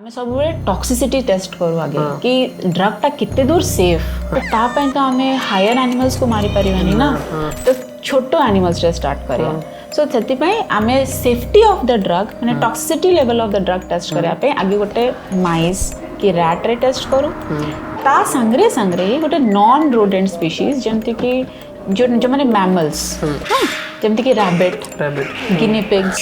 मैं सब toxicity test करूँ आगे कि ड्रग टा कितने दूर सेफ तो तापाई तो आम हायर एनिमल्स को मारी पारिबानी ना तो छोट एनिमल्स रे स्टार्ट करिया सो से आम सेफ्टी ऑफ द ड्रग मैंने toxicity level of the drug test करने आगे गोटे माइस कि रैट रे टेस्ट करूँ ता संगरे संगरे गोटे नॉन रोडेंट स्पीशीज जमती कि जो माने मैमल्स जमती कि rabbit guinea pigs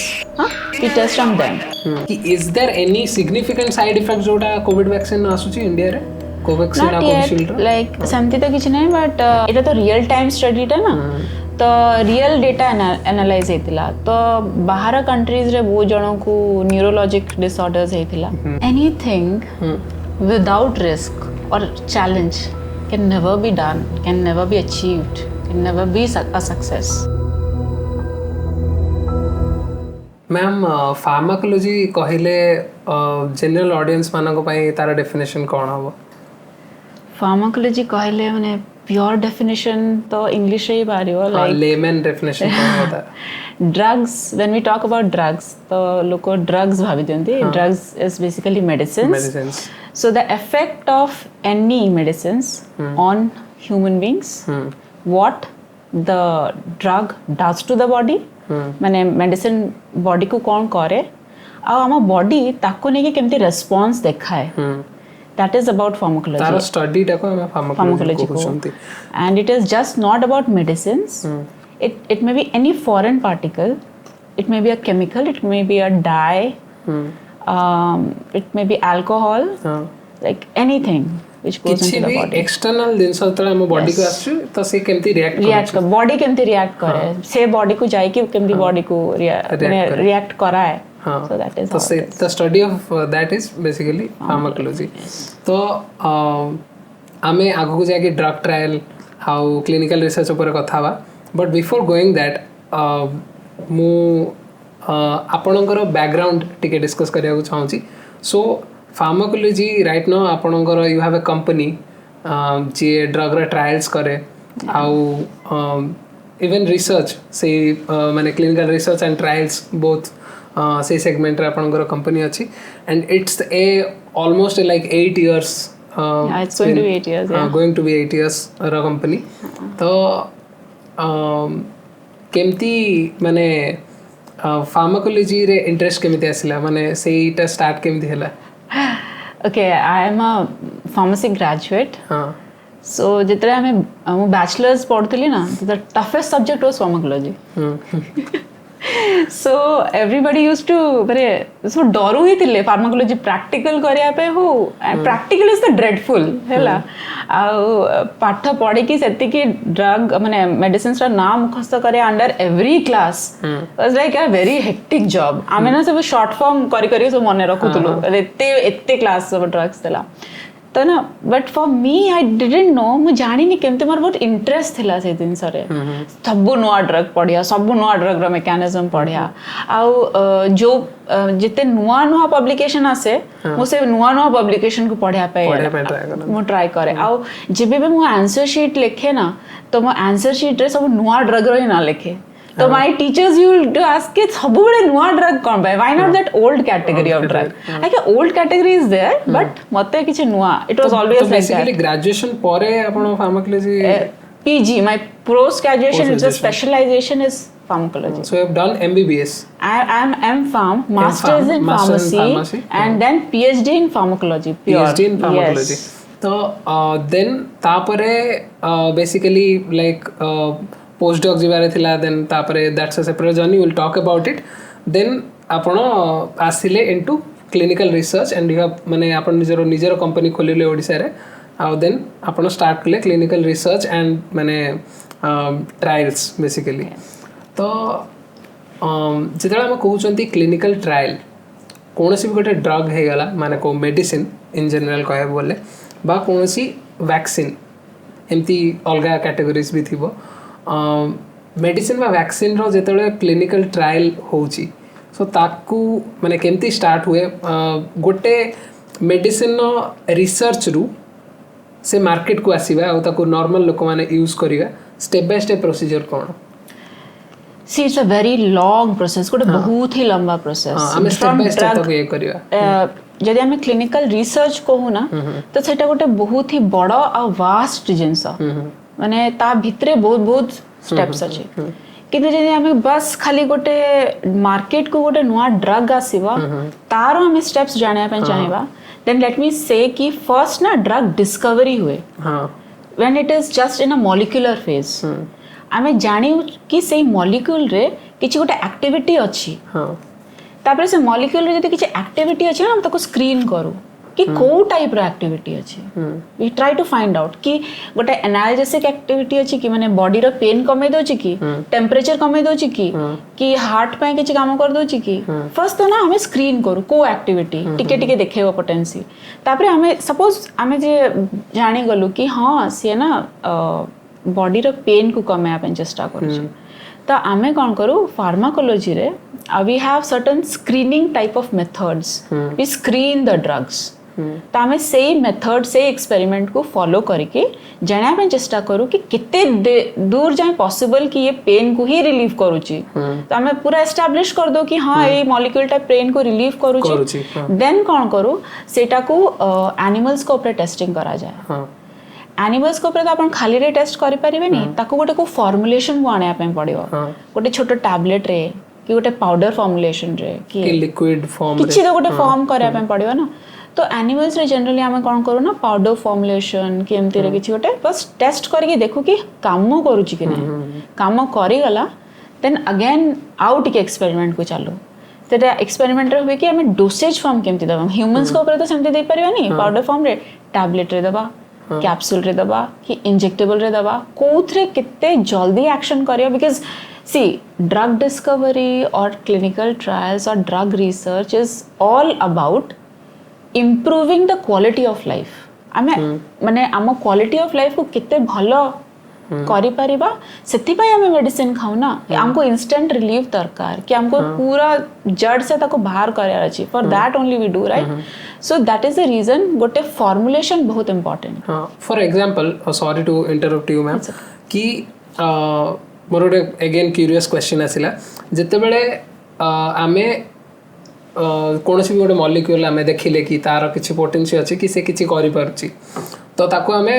we test on them कि is there any significant side effect जोटा कोविड वैक्सीन आसुची इंडिया रे कोवैक्सीन आ कोविशील्ड लाइक समथि तो किछ नै बट एटा तो रियल टाइम स्टडी टा ना तो रियल डेटा एनालाइज हेतिला तो बाहर कंट्रीज रे बहुत जणों को न्यूरोलॉजिक डिसऑर्डर्स हेतिला एनीथिंग विदाउट रिस्क और challenge can never be done, can never be achieved, can never be a success. Ma'am pharmacology कहले जनरल ऑडियंस मानको पई तार डेफिनेशन कोन हो? फार्माकोलॉजी कहले माने प्योर डेफिनेशन तो इंग्लिश रे ही बारियो लाइक लेमन डेफिनेशन कोन होता है? Drugs when we talk about drugs तो लोको ड्रग्स भाबी दियंती drugs is basically medicines. So the effect of any medicines on human beings, what the drug does to the body, माने medicine body को कौन करे, आ आमा body ताको नेके केमती response देखा है. That is about pharmacology. Tara study टाको हमें pharmacology को कुछ and it is just not about medicines. It may be any foreign particle, it may be a chemical, it may be a dye. It may be alcohol, like anything which goes into the body. External दिन सत्तर हम body को आसु तो से केमती react कर body केमती react करे से body को जाए कि केमती body को react कराए. So that is so the study of that is basically pharmacology. तो हमें आगो को जाके drug trial how clinical research ऊपर कथा बा but before going that मु आपणकर बैकग्राउंड टिके डिस्कस करिया चाहूँगी. सो फार्माकोलॉजी राइट नो आपणकर यू हैव अ कंपनी जी ड्रग रे ट्रायल्स करे आउ इवन रिसर्च से माने clinical research and trials both से सेगमेंट रे आपणकर कंपनी अछि and it's a almost like 8 years it's going to be 8 years going to be 8 years रा कंपनी. तो केमती माने फार्माकोलॉजी रे इंटरेस्ट केमिति आसिला माने सेटा स्टार्ट केमिति हला? Okay I am a pharmacy graduate. So जितरे हमें बैचलर्स पढ़तली ना the toughest subject was pharmacology. So everybody used to माने सो डरू ही थिले फार्माकोलॉजी प्रैक्टिकल करिया पे हो प्रैक्टिकल इज द ड्रेडफुल हैला आ पाठ पढ़ी कि सेति कि ड्रग माने मेडिसिन्स रा नाम मुखस्त करे under every class was like a very hectic job. आमे ना सब शॉर्ट फॉर्म करी सब मने रखुतलु एते क्लास सब ड्रग्स देला तो ना but for me I didn't know मु जानी नि केमते मोर बहुत इंटरेस्ट थिला से दिन सरे सब नुआ ड्रग पढ़िया सब नुआ ड्रग रा मेकानिज्म पढ़िया आउ जो जिते नुआ पब्लिकेशन आसे मु से नुआ पब्लिकेशन को पढ़िया पे मु ट्राई करे आउ जेबे बे मु आंसर शीट लिखे ना तो मु आंसर शीट रे सब नुआ ड्रग रो ना लिखे. तो my teachers used to ask कि सब बड़े नुआ ड्रग कोन बाय why not that old category of drug like old category is there but मते किछ नुआ it was always like basically graduation परे आपण pharmacology PG my post graduation is a specialization is pharmacology. So you have done MBBS? I am M.Pharm, Masters in Pharmacy and then PhD in Pharmacology. PhD in Pharmacology. So then तापरे basically like postdoc जीवारे थिला then तापरे that's a separate journey. We'll talk about it. Then आपण आसिले into clinical research and you have माने आपण निजरो company खोलिले Odisha रे ଆଉ then आपण start कले clinical research and माने trials basically. तो जिते आम कहते क्लिनिकल ट्रायल कौन भी गोटे ड्रग हो गला माने को मेडिसिन इन जनरल कह बोले बा कौन वैक्सीन एमती अलग कैटेगोरीज भी थी मेडिसिन बा वैक्सीन रो जिते क्लिनिकल ट्रायल होची सो ताकू माने केमती स्टार्ट हुए गोटे मेडिसिन रिसर्च रु से मार्केट को आसीबा आ ताकू नॉर्मल लोक माने यूज करिगा स्टेप बाय स्टेप प्रोसीजर कौन? See, it's a very long process. कोटे बहुत ही लंबा process. हमें step by step तो ये करिया. जदि आम क्लिनिकल रिसर्च कहू ना तो सेटा गोटे बहुत ही बड़ आ वास्ट जिनस माने ता भितरे बहुत बहुत स्टेप्स अच्छे किंतु जदि आम बस खाली गोटे मार्केट को गोटे नुआ ड्रग आसीबा तार आम स्टेप्स जानिया पे चाहिबा देन लेट मी से कि फर्स्ट ना ड्रग डिस्कवरी हुए when it is just in a molecular phase आम जानी कि से मॉलिक्यूल रे किछि गोटे एक्टिविटी अछि तापर से मॉलिक्यूल रे जदि किछि एक्टिविटी अछि ना हम ताको स्क्रीन करू कि को टाइप रो एक्टिविटी अछि we try to find out कि गोटे एनाल्जेसिक एक्टिविटी अछि कि माने बॉडी रो पेन कमे दोछि कि टेम्परेचर कमे दोछि कि हार्ट पे किछि काम कर दोछि कि फर्स्ट तो ना हमें स्क्रीन करू को एक्टिविटी टिके टिके देखेबो पोटेंसी तापर हमें सपोज हमें जे जानि गलु कि हां से ना बॉडी रो पेन को कमे अपन चेष्टा करू तो आमे कौन करू फार्माकोलॉजी रे we have certain screening type of methods we screen the drugs तो आमे सेही मेथड से एक्सपेरिमेंट को फॉलो करके जानिया पे चेष्टा करू कि कितने दूर जाए पॉसिबल कि ये पेन को ही रिलीव करूची तो आमे पूरा एस्टैब्लिश कर दो कि हाँ ये मॉलिक्यूल टाइप पेन को रिलीव करूची देन कौन करू सेटा को एनिमल्स को ऊपर टेस्टिंग करा जाए एनिमल्स को ऊपर तो अपन खाली रे टेस्ट करि परिबे नि ताको गोटे को फॉर्मुलेशन को आने पे पड़िबो गोटे छोटो टैबलेट रे कि गोटे पाउडर फॉर्मुलेशन रे कि लिक्विड फॉर्म किछि तो गोटे फॉर्म करिया पे पड़िबो ना तो एनिमल्स रे जनरली आमे कोन करू ना पाउडर फॉर्मुलेशन कि एमती रे किछि गोटे बस टेस्ट करके देखू कि काम करूची कि नै काम करि गला देन अगेन आउट के एक्सपेरिमेंट को चालू तेटा एक्सपेरिमेंट रे होय कि हमें डोसेज फॉर्म केमती दबा ह्यूमंस को ऊपर तो सेमती दे परिबा नि पाउडर फॉर्म रे टैबलेट रे दबा कैप्सूल रे दबा कि इंजेक्टेबल रे दबा कोथरे कितने जल्दी एक्शन करियो बिकॉज सी ड्रग डिस्कवरी और क्लिनिकल ट्रायल्स और drug research is all about improving the quality of life आमे माने आम क्वालिटी ऑफ लाइफ को कितने भलो करि परिबा सेति पय हमें मेडिसिन खाऊ ना हमको इंस्टेंट रिलीफ दरकार कि हमको पूरा जड़ से ताको बाहर करयार अछि for that only we do right so that is the reason गोटे फॉर्मुलेशन बहुत important for example sorry to interrupt you ma'am कि मोर गोटे अगेन क्यूरियस क्वेश्चन आसिला जते बेले आमे कोनोसी भी गोटे मॉलिक्यूल आमे देखिले कि तार किछि पोटेंशियल अछि कि से किछि करि परछि तो ताको आमे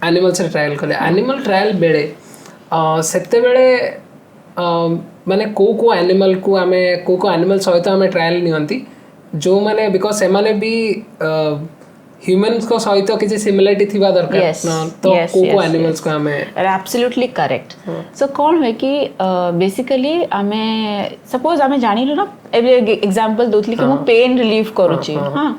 एनिमल्स रे ट्रायल कले एनिमल ट्रायल बेले सेते बेले माने को एनिमल को आमे को एनिमल सहित आमे ट्रायल नियंती जो माने बिकॉज से माने भी ह्यूमंस को सहित किछि सिमिलरिटी थिबा दरकार तो को एनिमल्स को आमे एब्सोल्युटली करेक्ट सो कोन है कि बेसिकली आमे सपोज आमे जानिलो ना एग्जांपल दोतली कि मो पेन रिलीव करूची हां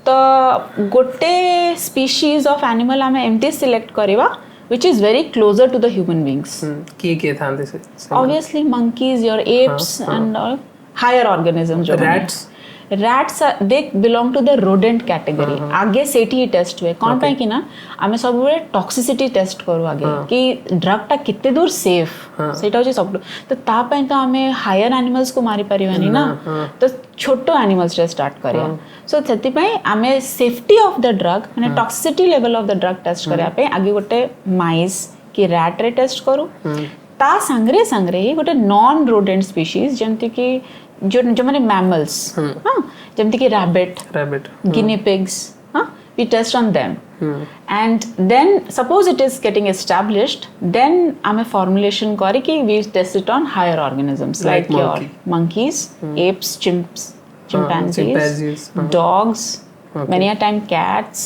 तो गोटे स्पीशीज ऑफ एनिमल आमे एमटी सिलेक्ट करबा which is very closer to the human beings के थांदे से obviously monkeys your apes and all higher organisms rats they belong to the rodent category आगे सेठी टेस्ट हुए कौन पाए कि ना आमे सब बेले टॉक्सिसिटी टेस्ट करू आगे कि ड्रग टा कितने दूर सेफ सेटा होची सब तो ता पय तो आमे हायर एनिमल्स को मारी परिवानी ना तो छोटो एनिमल्स रे स्टार्ट करिया सो सेति पय आमे सेफ्टी ऑफ द ड्रग माने toxicity level of the drug test करिया पे आगे गोटे माइस कि रैट रे टेस्ट करू ता संगरे संगरे ही गोटे नॉन रोडेंट स्पीशीज जेमति कि जो माने मैमल्स हां जेमति कि रैबिट गिनी पिग्स हां we test on them and then suppose it is getting established then आमे फॉर्मुलेशन करी कि we test it on higher organisms like your monkeys apes chimpanzees dogs many a time cats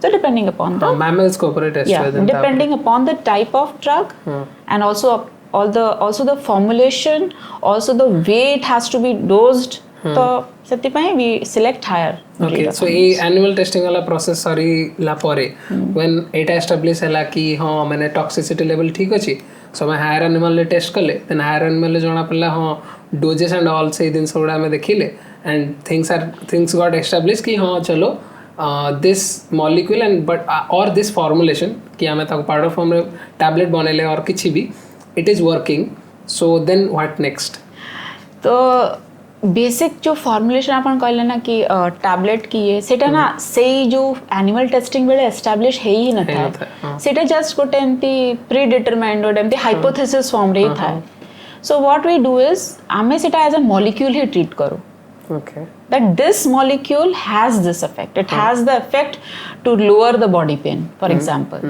so depending upon the mammals को ऊपर test कर दें depending upon the type of drug and also the formulation also the way it has to be dosed तो सेति पय we select higher okay so A animal testing वाला process सरी ला परे when एटा एस्टैब्लिश हला कि हां माने टॉक्सिसिटी लेवल ठीक अछि सो मैं हायर एनिमल ले टेस्ट करले देन हायर एनिमल ले जणा पड़ला हां डोजेस एंड ऑल से दिन सोडा में देखिले एंड थिंग्स गॉट एस्टैब्लिश कि हां चलो this molecule and but or this formulation कि हमें ताको पाउडर फॉर्म में टैबलेट बनेले और किछि भी it is working so then what next तो बेसिक जो फॉर्मुलेशन अपन कहले ना कि टैबलेट की ये सेटा ना सेही जो एनिमल टेस्टिंग बेले एस्टैब्लिश है ही न था सेटा जस्ट गोटे एमती प्री डिटरमाइंड और एमती हाइपोथेसिस फॉर्म रे था so what we do is आमे सेटा एज अ मॉलिक्यूल ही ट्रीट करू Okay. that this molecule has this effect. It has the effect to lower the body pain, for example.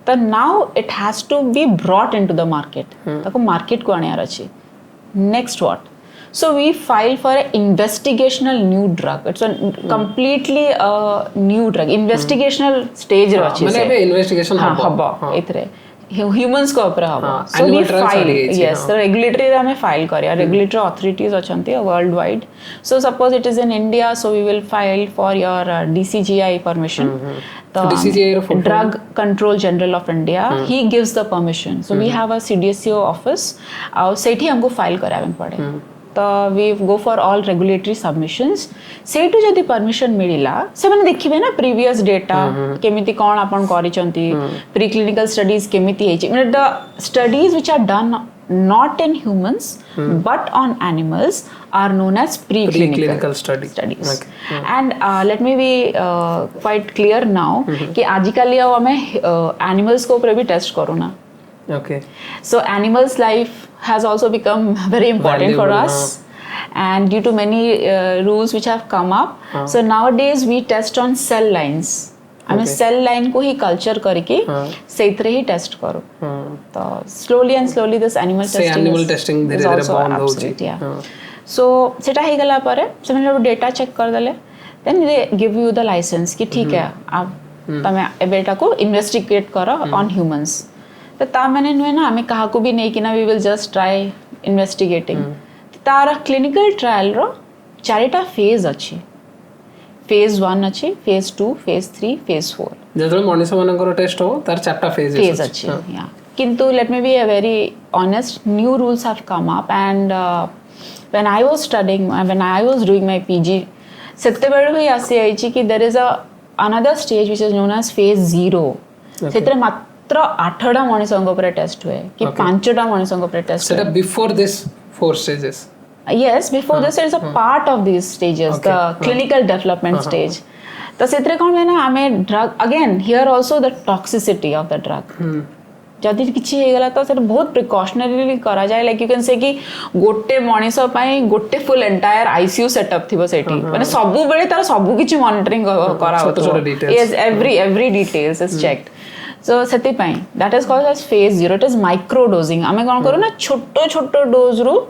So now it has to be brought into the market. ताको market को आने आरची. Next what? So we file for an investigational new drug. It's a completely new drug. Investigational stage रे अच्छी मैंने अभी investigation Habba इतरे humans को ऊपर हवा. So animal we trials file. सारी है Yes, the regulatory रे हमें file करिया. Regulatory authorities अचंती worldwide. So suppose it is in India, so we will file for your DCGI permission. The DCGI row full Drug Control General of India, he gives the permission. So we have a CDSCO office. और सेठी हमको file करावे पड़े. तो we go for all regulatory submissions. Sethu जदि permission मिलिला से मैंने देखिबे ना previous data केमिति कोन आपण करिसंती preclinical studies केमिति हेछि मतलब the studies which are done not in humans but on animals are known as preclinical studies. Okay. And let me be quite clear now कि आजिकल अब हमें animals को ऊपर भी test करो ना. Okay. So animals' life has also become very important for us, and due to many rules which have come up, so nowadays we test on cell lines. हमें cell line को ही culture करके सेतरे ही test करो. तो slowly and slowly this animal testing is also absolute. Yeah. So सेटा ही गला पर है. So मैंने data check कर दले. Then they give you the license कि ठीक है आप तमें एबेटा को investigate करो on humans. तो ता मैंने नुए ना हमें कहा को भी नहीं कि ना we will just try investigating. Tara clinical trial रो चारिटा phase अच्छी. Phase 1 अच्छी, Phase 2, Phase 3, Phase 4. जदर मनुष्य मानकर टेस्ट हो तार चारटा phase अच्छी. Yeah. किंतु let me be a very honest, new rules have come up, and when I was studying, when I was doing my PG, सेते बेड़ भी आसी आई ची कि there is another stage which is known as Phase 0. सेते मात्र 8टा मनुष्यों पर test हुए कि 5टा मनुष्यों पर टेस्ट सेटा before this 4 stages. Yes, before this is a part of these stages, the clinical development stage. तो सेत्रे कौन है ना हमें drug again here also the toxicity of the drug. जदि किछि हे गला तो सेटा बहुत प्रिकॉशनरीली करा जाय लाइक यू कैन से कि गोटे मनिसो पई गोटे फुल एंटायर आईसीयू सेटअप थिबो सेठी माने सबु बेले तार सबु किछि मॉनिटरिंग करा होतो. Yes, every details is checked. So सेति पई that is called as phase 0. It is micro dosing. हमें कौन करू ना छोटो छोटो डोज रु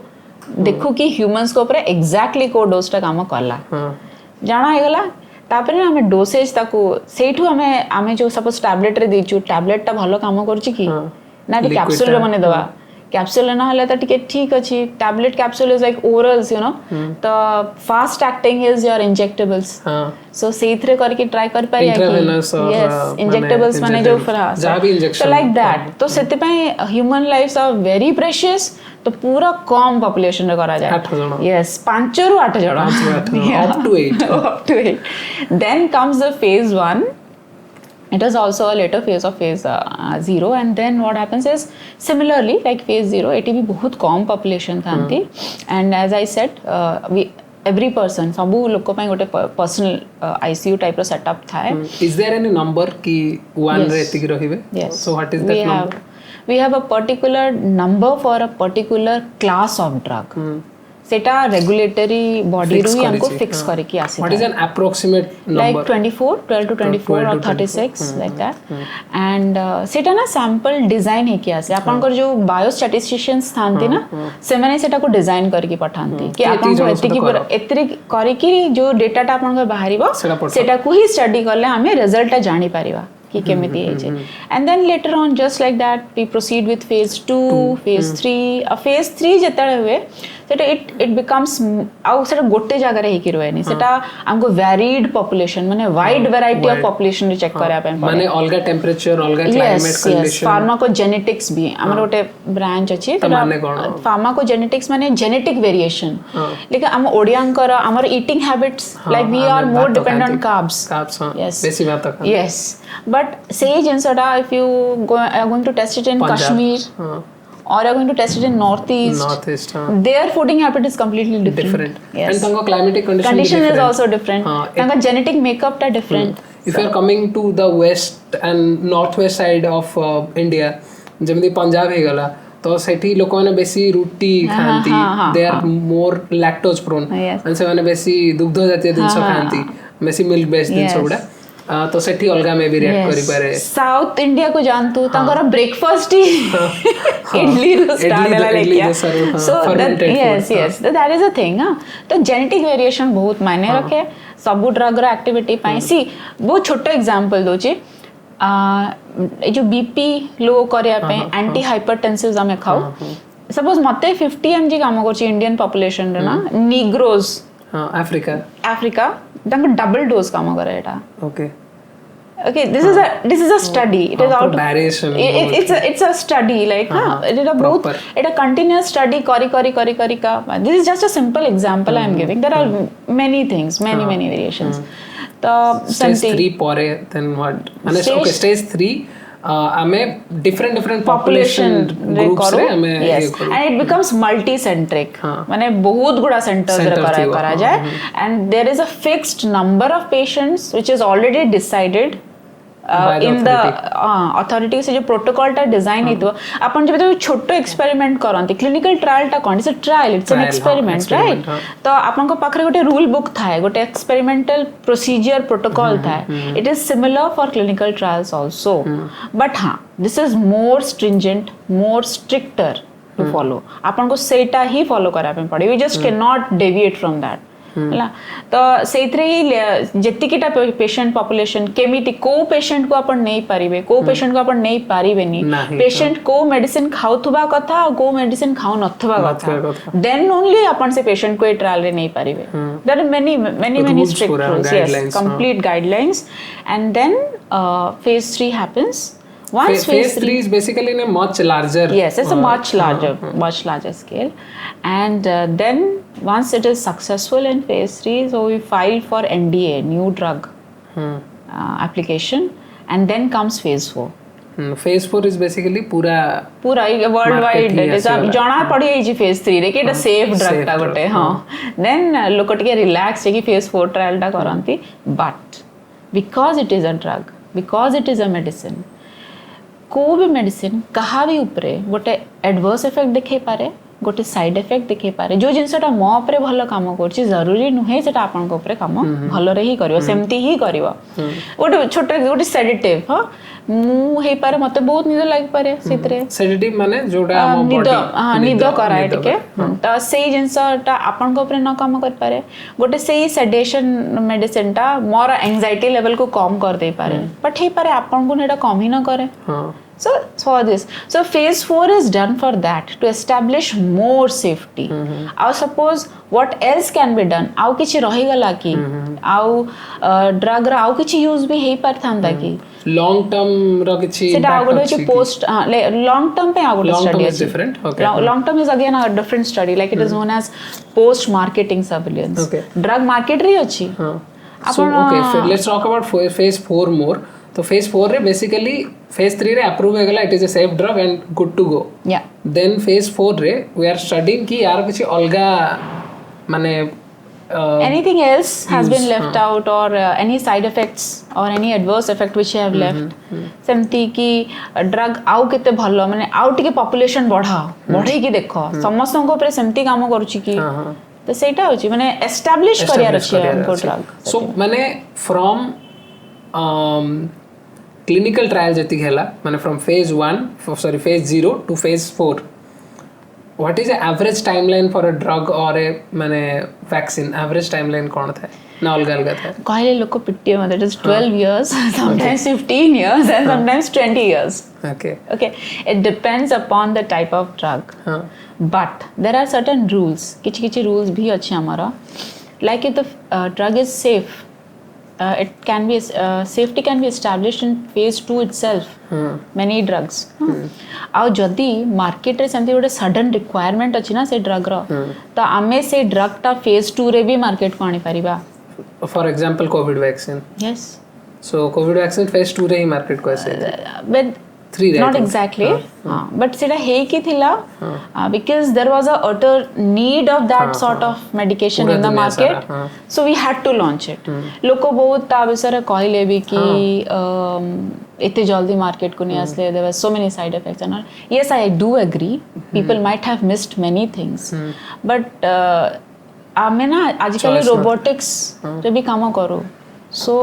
देखो कि ह्यूमंस को ऊपर एग्जैक्टली को डोज टा काम करला जाना हे गला तापर हमें डोसेज ताको सेठू हमें जो सपोज टैबलेट रे देचू टैबलेट टा भलो काम करछि कि ना कैप्सूल रे मने दवा कैप्सूल ना हले त टिके ठीक अछि tablet capsule is like orals you know the fast acting is your injectables so सेथरे करके ट्राई कर पाई यस इंजेक्टेबल्स माने जो जहां भी इंजेक्शन तो लाइक दैट तो सेते पई human lives are very precious तो पूरा कम पॉपुलेशन रे करा जाय 8 जण यस 5 रु 8 जण up to 8 then comes the phase 1. It is also a later phase of phase 0, and then what happens is similarly like phase 0 eighty भी बहुत कम population थांती and as I said we every person सबु लोक को गोटे personal ICU type रो setup थाए. Is there any number कि 1 रे एतिक रहिबे? So what is that number? We have a particular number for a particular class of drug. सेटा regulatory body रू ही हमको फिक्स करके आसी. What is an approximate number? Like 24, 12 to 24 or 36 like that. And सेटा ना सैंपल डिजाइन है कि आसी. आपन को जो बायोस्टैटिस्टिशियंस थांती ना से माने सेटा को डिजाइन करके पठांती कि आपन को एतरी करके जो डेटा टा आपन को बाहरिबो सेटा को ही स्टडी करले हमें रिजल्ट जानि पारिबा कि केमिति है. And then later on just like that we proceed with phase 2, phase 3. phase 3 जेतले हुए सेटा it becomes आउ सेटा गोटे जगह रे ही रोएनी सेटा हमको वेरिड पॉपुलेशन माने वाइड वैरायटी ऑफ पॉपुलेशन रे चेक करा पे माने अलगा टेंपरेचर अलगा क्लाइमेट कंडीशन फार्माकोजेनेटिक्स भी हमर गोटे ब्रांच अछि फार्माकोजेनेटिक्स माने जेनेटिक वेरिएशन लेकिन हम ओडियांकर हमर eating habits like we are more dependent on carbs yes बेसी भात खा यस बट से जिनसटा if you are going to test it in Kashmir or are going to test it in northeast their fooding habit is completely different. Yes. And tanga climatic condition is also different. Tanga genetic makeup ta different. If you are coming to the west and northwest side of India जेमि पंजाब हे गला तो सेठी लोक माने बेसी रुटी खांती they are more lactose prone and से माने बेसी दुग्ध जातीय जिंस खांती बेसी मिल्क बेस्ड जिंस गुडा तो सेठी अलगा में भी रिएक्ट करि पारे साउथ इंडिया को जानतु तांकर ब्रेकफास्ट ही इडली रो स्टार्ट होला लेकिन सो yes that is a thing हां तो जेनेटिक वेरिएशन बहुत मायने रखे सब ड्रग रो एक्टिविटी पाई सी बहुत छोटा एग्जांपल दोची जो बीपी लो करिया पे एंटी हाइपरटेंसिव्स हमें खाओ सपोज मते 50 mg काम करछि इंडियन पॉपुलेशन रे ना निग्रोज अफ्रीका तंग डबल डोज काम करे एटा okay this is a study it is out it's a study like it is a both it a continuous study kari ka this is just a simple example I am giving there are many things many variations तो stage 3 pore then what माने okay stage 3 हमें different population groups रे हमें and it becomes multi centric माने बहुत गुड़ा centers रे करा जाए and there is a fixed number of patients which is already decided in the authority से जो प्रोटोकॉल टा डिजाइन हेतो अपन जब छोटो एक्सपेरिमेंट करंती क्लिनिकल ट्रायल टा कोन it's a trial it's an experiment right तो आपन को पाखरे गोटे रूल बुक थाए गोटे एक्सपेरिमेंटल प्रोसीजर प्रोटोकॉल थाए it is similar for clinical trials also but हां this is more stringent more stricter to follow आपन को सेटा ही फॉलो करा पे पड़े we just can not deviate from that ହେଲା ତ ସେଇଥିରେ ଯେତିକିଟା पेशेंट पॉपुलेशन केमिति को पेशेंट को आपण नै परिबे को पेशेंट को आपण नै परिबेनी पेशेंट को मेडिसिन खाउथबा कथा को मेडिसिन खाउ नथबा कथा देन ओनली आपण से पेशेंट को ए ट्रायल रे नै परिबे there are many strict rules yes complete guidelines and then phase 3 happens once phase 3 is basically in a much larger yes it's a much larger scale and then once it is successful in phase 3 so we file for NDA new drug application and then comes phase 4 phase 4 is basically पूरा world wide it is जाना पड़ी जी phase 3 रे कि एटा safe drug टा गोटे हां then लोक टिके रिलैक्स कि phase 4 ट्रायल टा करंती but because it is a drug because it is a medicine को भी मेडिसिन कहा भी ऊपरे गोटे एडवर्स इफेक्ट देखे पारे गोटे साइड इफेक्ट देखे पारे जो जिनसटा मो ऊपरे भलो काम करछि जरूरी नुहे सेटा आपन को ऊपरे काम भलो रे ही करिवो सेमती ही करिवो गोटे छोटे गोटे सेडेटिव ह मु हे पारे मते बहुत निद लाग पारे सेतरे सेडेटिव माने जोडा हम बॉडी निद कराय टिके त सेही जिनसटा आपन को ऊपरे न काम कर पारे गोटे सेही सेडेशन मेडिसिन टा मोर एंजाइटी लेवल को कम कर दे पारे बट हे पारे आपन को नेटा कम ही न करे So for this, so phase 4 is done for that to establish more safety. Now suppose what else can be done? आउ किछि रहि गला कि आउ ड्रग रा आउ किछि यूज भी हेई परथांदा कि long term रा किछि सेटा आगो छि पोस्ट long term पे आगो study is different okay long term is again a different study like it is known as post marketing surveillance drug market री अछि so okay let's talk about phase 4 more तो phase 4 रे basically phase 3 रे approve हो गला it is a safe drug and good to go yeah then phase 4 रे we are studying कि यार किछि अलगा माने anything else has been left out or any side effects or any adverse effect which you have left सेमती कि drug आउ केते भलो माने आउ टिके पॉपुलेशन बढ़ाओ बढ़े कि देखो समस्त को ऊपर सेमती काम करूची कि तो सेटा होची माने एस्टैब्लिश करिया रछि हमको ड्रग सो माने फ्रॉम clinical trial जति हैला माने from phase 0 to phase 4 what is the average timeline for a drug or a माने vaccine average timeline कोन था ना अलग था कहले लोक पिट्टी मतलब it is 12 years sometimes 15 years and sometimes 20 years okay it depends upon the type of drug but there are certain rules किछि rules भी अछि हमारा like if the drug is safe it can be safety can be established in phase 2 itself many drugs आउ जदी market रे सेमती गोटे sudden requirement अछि ना से ड्रग रो तो आमे से ड्रग टा phase 2 रे भी मार्केट को आनी परिबा for example covid vaccine yes so covid vaccine phase 2 रे ही मार्केट को ऐसे but 3 not exactly but सेटा हे की थिला because there was a utter need of that sort of medication in the market so we had to launch it लोको बहुत ता विषय कहले भी कि इतने जल्दी मार्केट को नहीं आसले there were so many side effects and all yes I do agree people might have missed many things but आमे ना आजकल रोबोटिक्स रे भी काम करो so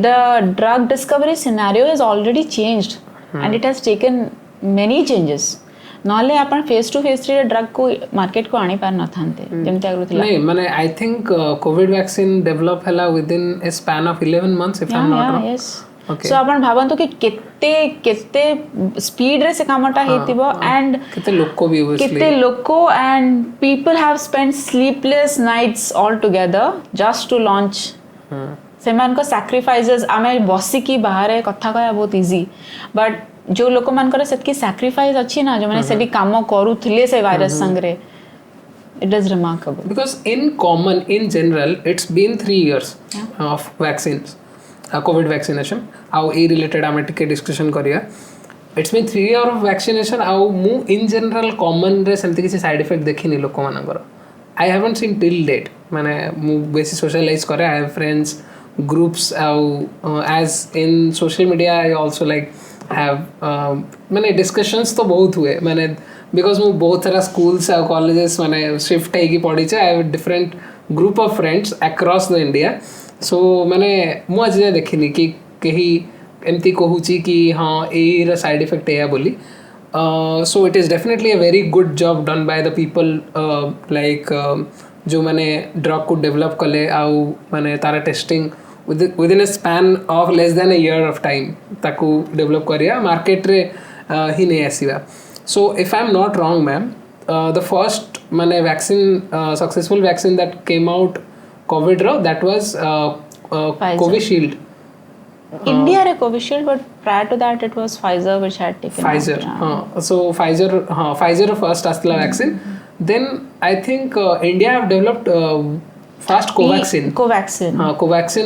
the drug discovery scenario is already changed and it has taken many changes नॉले आपण face to face 3 drug को market को आनी पार न थांते जेमते आगु थिला नहीं माने I think Covid vaccine develop हला within a span of 11 months if I am not wrong okay so आपण भाबंतु कि केते स्पीड रे से कामटा हेतिबो एंड केते लोको भी केते लोको and people have spent sleepless nights all together just to launch सेमान को सैक्रिफाइसेस आमे बसी की बाहर कथा कया बहुत इजी बट जो लोक मानकर सेतकी सैक्रिफाइस अछि ना जो माने सेडी काम करूथिले से virus संगरे it is remarkable because in general it's been 3 years of vaccines covid vaccination how e related ame tike discussion kariya it's been 3 years of vaccination how mu in general common re semti kichi side effect dekhini lok manankar I haven't seen till date mane mu basic socialize kare I have friends groups as in social media I also like have मैंने discussions तो बहुत हुए मैंने because मैं बहुत सारा schools और colleges मैंने शिफ्ट है कि पढ़ी I have different group of friends across the India so मैंने मु आज जाए देखिनी कि कहीं एमती कहूची कि हाँ ए साइड इफेक्ट है बोली so it is definitely a very good job done by the people like जो मैंने ड्रग को डेवलप कले आउ मैंने तारा testing within a span of less than a year of time taku develop kariya market re hi nahi asiba so if I am not wrong ma'am the first mane vaccine successful vaccine that came out covid ro that was Covishield India re Covishield but prior to that it was Pfizer which had taken Pfizer so Pfizer first asla vaccine then I think India have developed first Covaxin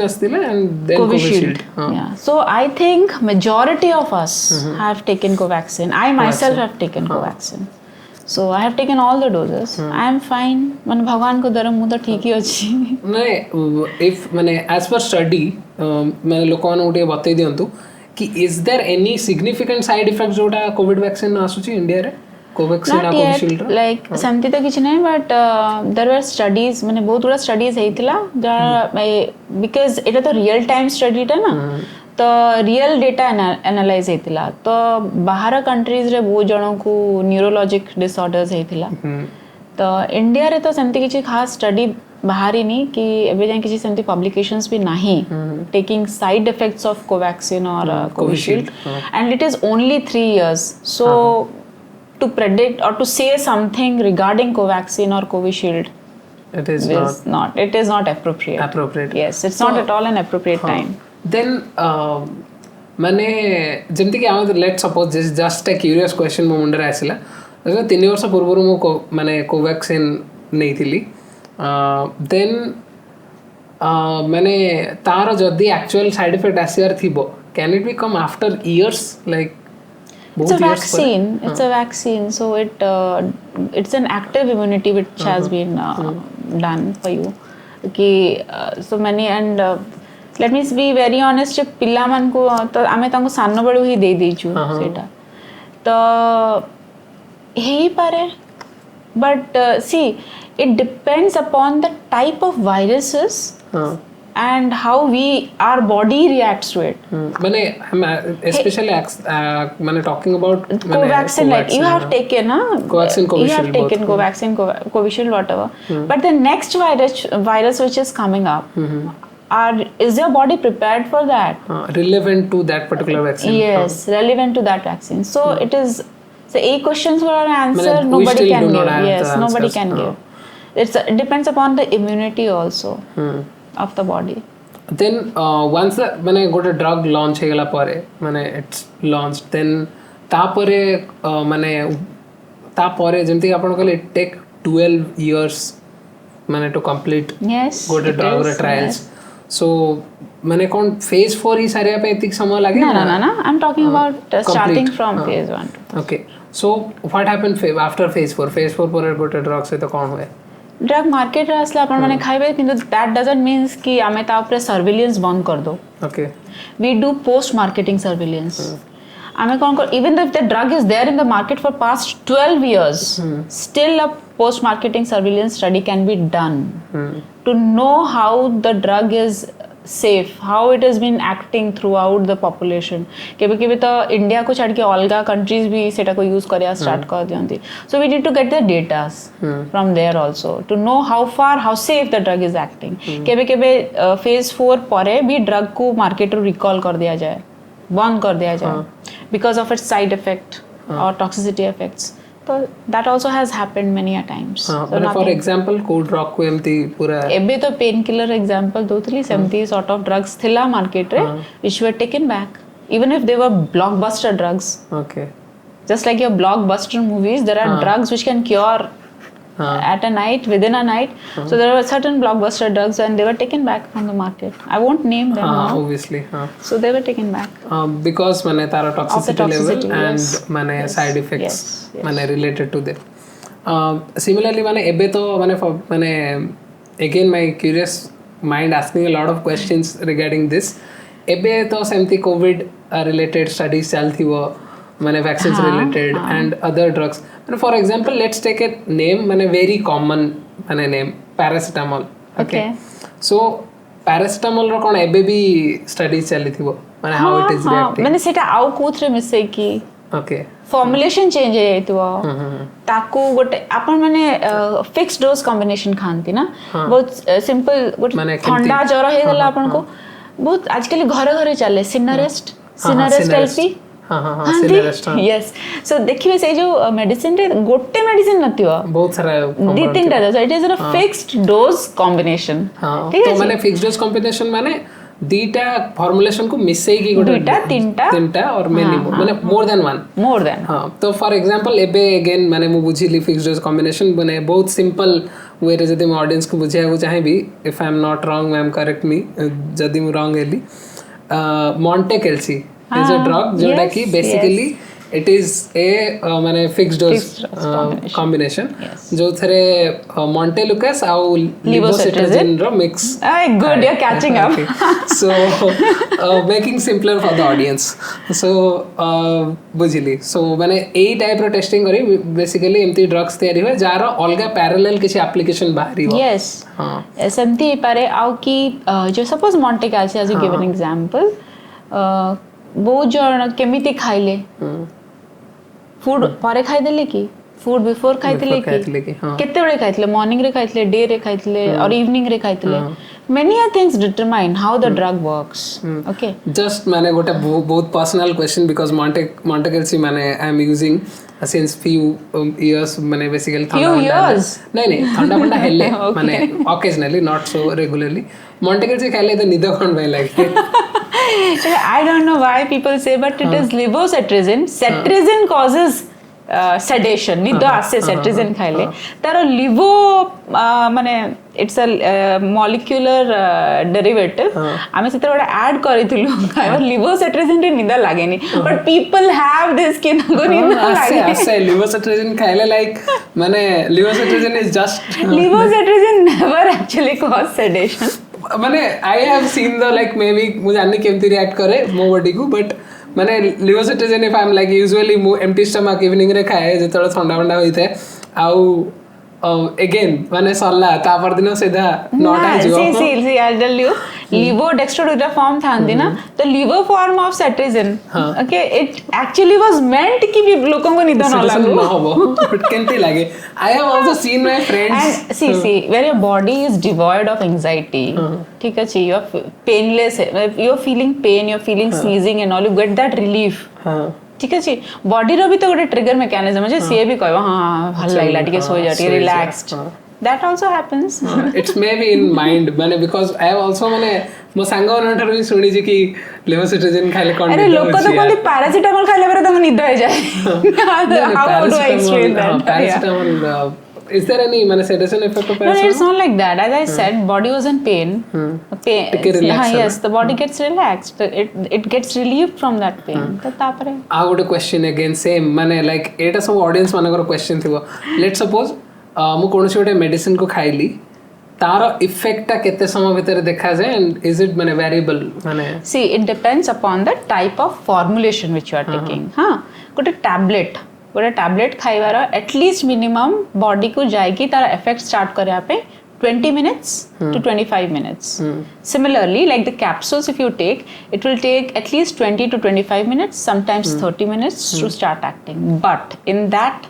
astila and then Covishield yeah so I think majority of us have taken Covaxin I myself have taken Covaxin so I have taken all the doses I am fine man भगवान को दरम मु तो ठीक ही अछि नहीं if माने as per study माने लोक मान उठे बतै दियंतु कि is there any significant side effects जोटा कोविड वैक्सीन आसुची इंडिया रे कोवैक्सीन आ कोविशील्ड लाइक समथि तो किछ नै बट देयर वर स्टडीज माने बहुत गुडा स्टडीज हेतिला बिकॉज़ एटा तो रियल टाइम स्टडी टा ना तो रियल डेटा एनालाइज हेतिला तो बाहर कंट्रीज रे बहुत जणो को न्यूरोलॉजिक डिसऑर्डर्स हेतिला तो इंडिया रे तो समथि किछ खास स्टडी बाहरी नहीं कि एबे जाय किछ समथि पब्लिकेशंस भी नाही taking side effects of Covaxin और Covishield and it is only 3 years so to predict or to say something regarding Covaxin or Covishield it is not appropriate yes it's so, not at all an appropriate time then माने जेमति कि हम let's suppose this just a curious question मो मुंडर आसिला 3 वर्ष पूर्व मो माने Covaxin नै थिली देन माने तार जदी एक्चुअल साइड इफेक्ट आसियार थिबो can it be come after years like it's a vaccine so it's an active immunity which has been done for you कि so many and let me be very honest पिला मान को तो आमे तांको सानो बळु ही दे देछु सेटा तो हेई पारे but see it depends upon the type of viruses and how our body reacts to it mane especially mane talking about Covaxin like you have taken Covaxin you have taken Covaxin Covishield whatever but the next virus which is coming up is your body prepared for that relevant to that particular vaccine yes relevant to that vaccine so it is so a questions for an answer nobody can give yes nobody can give it depends upon the immunity also of the body then once the माने गोटे drug launch हे गला पारे माने it's launch then तापरे माने तापरे जेंति आपण कहले टेक 12 years माने टू कंप्लीट गोटे ड्रग रे ट्रायल्स सो माने कोन फेज 4 ही सारे पे इतक समय लागे ना I am talking about starting from phase 1 okay so what happened after phase 4 phase 4 पर गोटे ड्रग से तो कोन हुए ड्रग मार्केट रे आसला आपण माने खाइबे किंतु दैट डजंट मीन्स कि आमे ता ऊपर सर्विलेंस बंद कर दो. Okay We do post marketing surveillance. आमे कौन कर even if the drug is there in the market for past 12 years, still a post marketing surveillance study can be done to know how the drug is safe, how it has been acting throughout the population. केबे केबे तो India को छाड़ के अलगा countries भी सेटा को यूज करिया स्टार्ट कर दियंती. So we need to get the data from there also to know how far, how safe the drug is acting. केबे केबे phase 4 परे भी ड्रग को मार्केट रो रिकॉल कर दिया जाए, बंद कर दिया जाए because of its side effect or toxicity effects. So that also has happened many a times. For example को ड्रग को एमती पूरा एबे तो पेन किलर एग्जांपल दोतली 70 sort of drugs थिला मार्केट रे which were taken back even if they were blockbuster drugs. Okay Just like your blockbuster movies, there are drugs which can cure at a night, within a night. So there were certain blockbuster drugs and they were taken back from the market. I won't name them now. obviously So they were taken back. because माने तारा toxicity toxicity, level and yes. माने side effects yes. माने related to them. Similarly माने एबे तो माने again my curious mind asking a lot of questions regarding this. एबे तो सेमती कोविड related studies चलती वो माने vaccines related and other drugs. And for example, let's take a name माने very common माने name paracetamol. Okay. So paracetamol रो कौन एबे भी studies चली थी वो माने how it is reacting. मैंने सेटा आउ कोथरे मिसे की Okay. फॉर्मुलेशन चेंज हे तो ताको गोटे आपण माने फिक्स डोज कॉम्बिनेशन खानती ना बहुत सिंपल गोटे ठंडा ज्वर हे गला आपण को बहुत आजकल घर घर चले Sinarest LP Sinarest yes so देखिए से जो मेडिसिन रे गोटे मेडिसिन नथियो बहुत सारा दी तीनटा so it is a fixed dose combination ठीक है तो माने फिक्स्ड डोज कॉम्बिनेशन माने दीटा फॉर्मुलेशन को मिसई की गोटे तीनटा और मेनी माने मोर देन हां तो फॉर एग्जांपल एबे अगेन माने मु बुझिली फिक्स्ड डोज कॉम्बिनेशन बने बहुत सिंपल वे रे जदी म ऑडियंस को बुझाया को चाहे भी if I am not wrong ma'am correct me जदी मु रॉन्ग हेली मॉन्टेकेल्सी is a drug जोटा की basically it is a माने fixed dose combination जो थरे montelukast आउ levocetirizine row mix. Good, you're catching up. So making simpler for the audience. So बुझिली. So माने ए टाइप रो टेस्टिंग करी basically एमती drugs तैयारी हुए जारो अलगा parallel किसी application बाहरी हो. Yes. समती पारे आउ की जो suppose montelukast as you give an example. बहुत जन केमिति खाइले फूड पारे खाइ देले की फूड बिफोर खाइतले की केते बळे खाइतले मॉर्निंग रे खाइतले डे रे खाइतले और इवनिंग रे खाइतले many are things determine how the drug works. Okay, just माने गोटे बहुत पर्सनल क्वेश्चन बिकॉज़ montekelsi माने I am using since few years माने बेसिकली नहीं ठंडा फंडा हेले माने occasionally not so regularly montekelsi खाइले तो निद कोन भाई लागे. I don't know why people say, but it is levocetirizine. Cetirizine causes sedation. निद आसे cetirizine खाइले. तारो लिवो माने it's a molecular derivative. आमे सेते बड़ा ऐड करिथिलु खाइबा levocetirizine रे निद लागेनी. But people have this कि को निद लागे. आसे levocetirizine खाइले like माने levocetirizine is just levocetirizine never actually cause sedation. माने आई have seen the like may be मुझे अन्य केमती रिएक्ट करे मो बॉडी को बट माने levocetirizine if I am like usually मो एम्प्टी स्टमक इवनिंग रे खाए जेतळे ठंडा ठंडा होइथे आउ अगेन माने सरला ता पर दिन सीधा नॉट आ जिवो see I tell you levo dextro दुटा फॉर्म थांदी ना तो levo form of cetirizine okay it actually was meant कि भी लोगों को निद न लागो न होबो बट केंती लागे I have also seen my friends see where your body is devoid of anxiety ठीक है you are painless you are feeling pain you are feeling sneezing and all you get that relief ठीक है body रो भी तो गोटे trigger mechanism जे CA भी कहबा हां भल लागला टिके सोई जा टिके relaxed that also happens. It's maybe in mind माने because I have also माने मो सांगो नठर भी सुनी जी कि levocetirizine खाइले कोन अरे लोक तो कोन पैरासिटामोल खाइले पर तम निद हो जाए. How do I explain that? Paracetamol is there any माने sedation effect of paracetamol? No, it's not like that. As I said, body was in pain. Yes, the body gets relaxed. It gets relieved from that pain. तो तापरे आ गोटे question again same माने like एटा सब audience मानकर question थिबो. Let's suppose मु कोनोसी गोटे मेडिसिन को खाइली तार इफेक्टटा केते समय भितर देखा जाए एंड इज इट माने वेरिएबल माने see it depends upon the type of formulation which you are taking हां गोटे टैबलेट खाइबार एटलीस्ट मिनिमम बॉडी को जाएगी तार इफेक्ट स्टार्ट करया पे 20 minutes to 25 minutes. Similarly, like the capsules, if you take, it will take at least 20 to 25 minutes, sometimes 30 minutes to start acting. But in that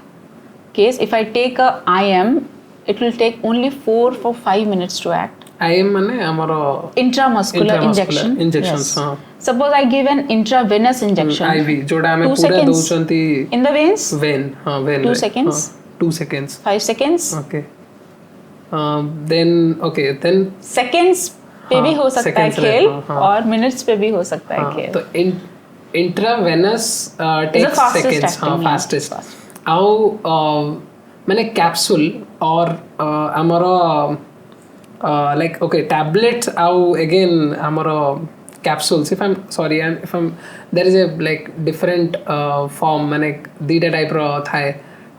case, if I take a IM, it will take only 4 for 5 minutes to act. IM माने हमारा intramuscular injection. Injections. Yes. Suppose I give an intravenous injection. IV जोड़ा हमें 2 पूरा seconds दोचंती in the veins. vein हाँ vein 2 seconds. 2 seconds. 5 seconds. Okay. Then seconds पे भी हो सकता है खेल और मिनट्स पे भी हो सकता है खेल. तो इंट्रावेनस टेक्स सेकंड्स हाँ फास्टेस्ट आउ मैंने कैप्सूल और हमारा लाइक ओके टैबलेट्स आउ अगेन हमारा capsules if I'm there is a like different form माने दीटा टाइप रो थाए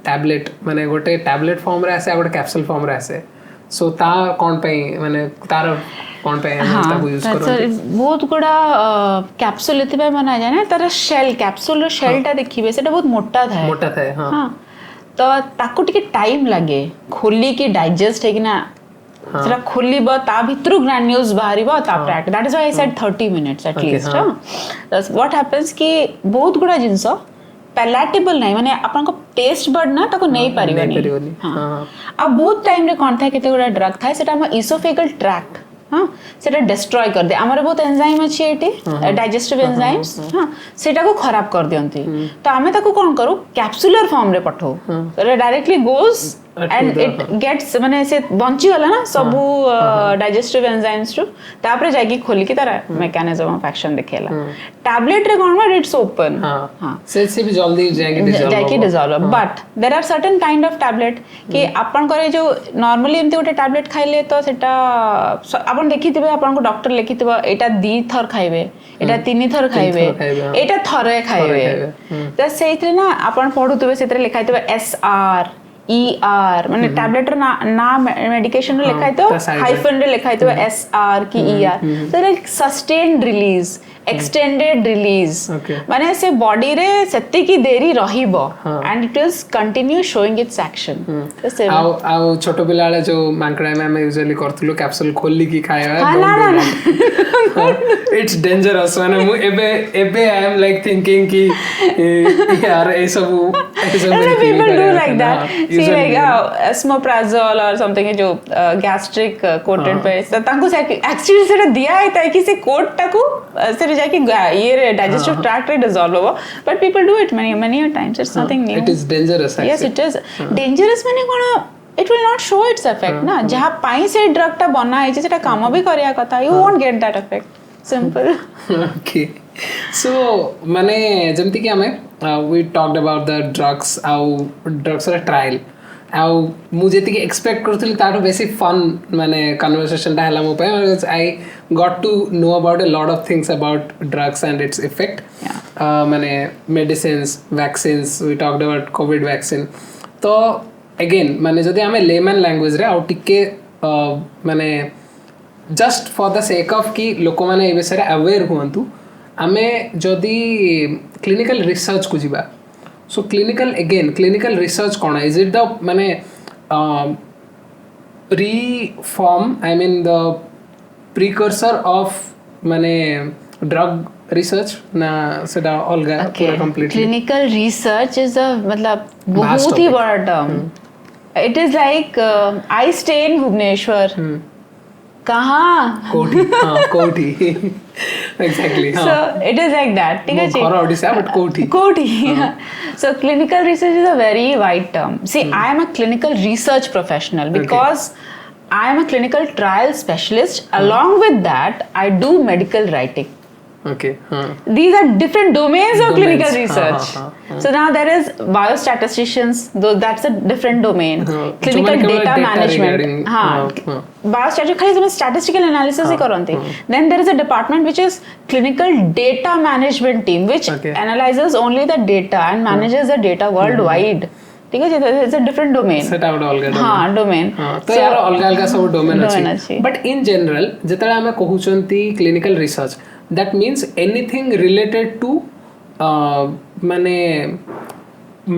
टैबलेट माने गोटे टैबलेट फॉर्म रे आसे आ गोटे कैप्सूल फॉर्म रे आसे सो ता कोन पे माने तार कोन पे ताको यूज करो बहुत गुड़ा कैप्सूल एतिबा मना जाय ना तार शेल कैप्सूल रो शेलटा देखिबे सेटा बहुत मोटा थाए हां तो ताको टिके टाइम लागे खोली के डाइजेस्ट है कि ना सेटा खोलिबो ता भितरु ग्रैन्यूल्स बाहरिबो तापर act that is why I said 30 minutes at least हां व्हाट हैपेंस कि बहुत गुड़ा जिंस पैलेटेबल नहीं माने आपन को टेस्ट बड ना ताको नहीं परिबनी हां अब बहुत टाइम रे कोन था केते गुड़ा ड्रग था सेटा हम इसोफेगल ट्रैक्ट हां सेटा डिस्ट्रॉय कर दे हमर बहुत एंजाइम अछि एटी डाइजेस्टिव एंजाइम्स हां सेटा को खराब कर दियंती तो हमें ताको कोन करू कैप्सूलर फॉर्म रे पठो तो directly goes and it gets माने से बंची वाला ना सबु डाइजेस्टिव एंजाइम्स टू तापर जाकी खोली की तरह मैकेनिज्म ऑफ एक्शन देखेला टैबलेट रे कोन इट्स ओपन हां से भी जल्दी जाकी dissolve but there are certain kind of tablet कि आपन करे जो नॉर्मली एमती गोटे टैबलेट खाइले तो सेटा आपन देखिथिबे आपन को डॉक्टर लिखिथिबो एटा 2 थर खाइबे एटा 3 थर खाइबे एटा थरे खाइबे त सेइथरे ना आपन पढुतबे सेतरे लिखाइतबे SR ER माने टैबलेट ना मेडिकेशन रे लिखाइ तो हाइफन रे लिखाइ तो SR की ER तो like sustained release extended release माने से बॉडी रे सेति की देरी रहिबो and it will continue showing it's action तो से आउ छोटो पिलाले जो मांकड़ा में हम यूजुअली करथलो कैप्सूल खोली की खाया ना इट्स डेंजरस माने मु एबे आई एम लाइक थिंकिंग कि यार ए सब people do like that see like esomeprazole or something जो gastric coated पे तांको से एक्चुअली से दिया है ताकि से कोट टाको से जाके ये digestive tract रे dissolve हो but people do it many times it's nothing new it is dangerous actually. yes it is dangerous माने कोन it will not show its effect ना जहां पाई से ड्रग टा बना है जेटा काम भी करिया कथा you won't get that effect simple okay so माने जमती कि हमें we talked about the drugs आउ drugs रे ट्रायल आउ मुझे ती एक्सपेक्ट करथली तारो बेसी फन माने कन्वर्सेशन टा हला मो पे I got to know about a lot of things about drugs and its effect माने medicines vaccines we talked about Covid vaccine तो अगेन माने जदि हमें लेमन लैंग्वेज रे आउ टिके माने just for the sake of कि लोक माने ए विषय अवेयर हुअंतु हमें जदि क्लिनिकल रिसर्च को जिबा so clinical research kona is it the mane pre-form I mean the precursor of mane drug research na seda olga pura completely clinical research is a matlab bahut hi bada term it is like I stay in Bhubaneswar कहाँ कोठी exactly so it is like that ठीक है जी खरा Odisha but कोठी so clinical research is a very wide term see I am a clinical research professional because I am a clinical trial specialist along with that I do medical writing okay these are different domains of clinical research so now there is biostatisticians though that's a different domain clinical data management biostatisticians खाली तुम statistical analysis ही करते then there is a department which is clinical data management team which analyzes only the data and manages the data worldwide ठीक है it's a different domain सेटा गोटे अलग हाँ domain तो यार अलग अलग सब डोमेन अछि बट इन जनरल जेतले हमें कहउचंती clinical research that means anything related to माने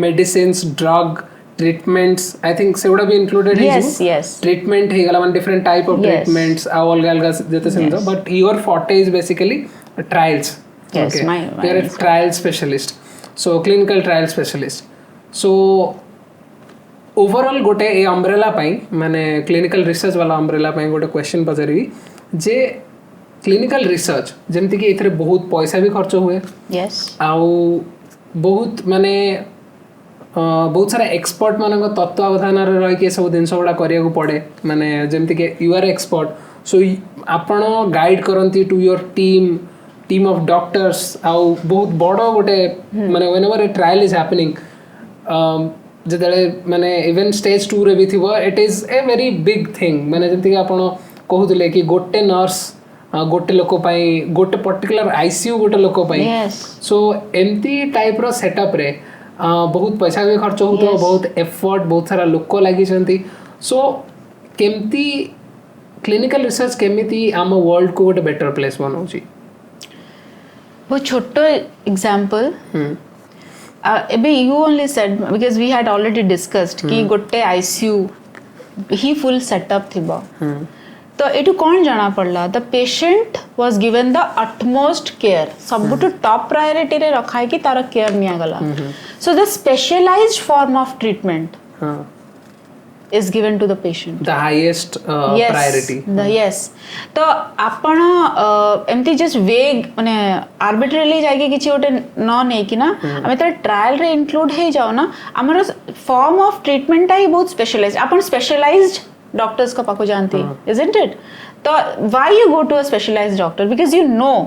medicines drug treatments I think सेगुड़ा भी इंक्लूडेड है ट्रीटमेंट हे गला one different type of treatments आ अलग अलग जेते सेंदो but your forte is basically trials yes my you're a trial specialist so clinical trial specialist so overall गोटे ए अम्ब्रेला पाई माने क्लिनिकल रिसर्च वाला अम्ब्रेला पाई गोटे क्वेश्चन पचारि जे क्लिनिकल रिसर्च जेमति कि एथरे बहुत पैसा भी खर्च हुए yes आउ बहुत माने बहुत सारा एक्सपर्ट मानक तत्वावधान रही के सब जिन गुड़ा करिया पड़े माने जेमति कि यू आर एक्सपर्ट सो आपण गाइड करंती to your team of doctors आउ बहुत बड़ गोटे माने whenever a trial is happening जेतले माने इवन स्टेज 2 रे भी थिबो it is a very big thing माने जेमति कि आपण कहउतले कि गोटे नर्स गोटे लोक पाई गोटे पर्टिकुलर आईसीयू गोटे लोक पाई सो एमती टाइप रो सेटअप रे बहुत पैसा भी खर्च होतो बहुत एफर्ट बहुत सारा लोक लागि छंती सो केमती क्लिनिकल रिसर्च केमिति आम वर्ल्ड को गोटे बेटर प्लेस बनाउची वो छोटो एग्जांपल एबे you only said because we had already discussed कि गोटे आईसीयू ही फुल सेटअप थिबो तो एटू कौन जाना पड़ला the patient was given the utmost care सबटू टॉप प्रायोरिटी रे रखा है कि तार केयर निया गला so the specialised form of treatment is given to the patient the highest priority yes तो आपण एमती जस्ट वेग माने आर्बिट्रेरली जाके किछि ओटे न नै कि ना हमें त ट्रायल रे इंक्लूड हे जाओ ना हमर फॉर्म ऑफ ट्रीटमेंट आई बहुत स्पेशलाइज्ड आपण स्पेशलाइज्ड डॉक्टर्स का पाको जानती isn't it तो why you go to a specialized doctor because you know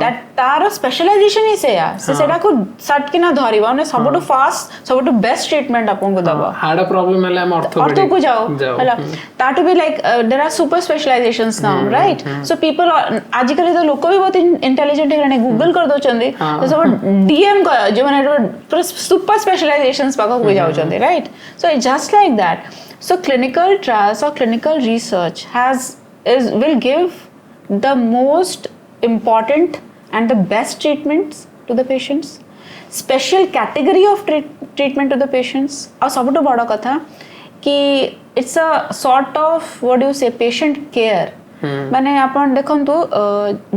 that तार स्पेशलाइजेशन ही से या से सेटा को सट कि ना धरिबा ने सबटू फास्ट सबटू बेस्ट ट्रीटमेंट आपन को दबा हार्ड प्रॉब्लम है हम ऑर्थो को जाओ हला that to be like there are super specialisations now right so people आजिकल तो लोक भी बहुत इंटेलिजेंट है गूगल कर दो चंदी तो सब डीएम को जो माने सुपर स्पेशलाइजेशंस पाको को जाओ चंदी right so it's just like that so clinical trials और clinical research will give the most important and the best treatments to the patients special category of treatment to the patients और सबटो बड़ा कथा कि it's a sort of what do you say patient care माने आपण देखंतु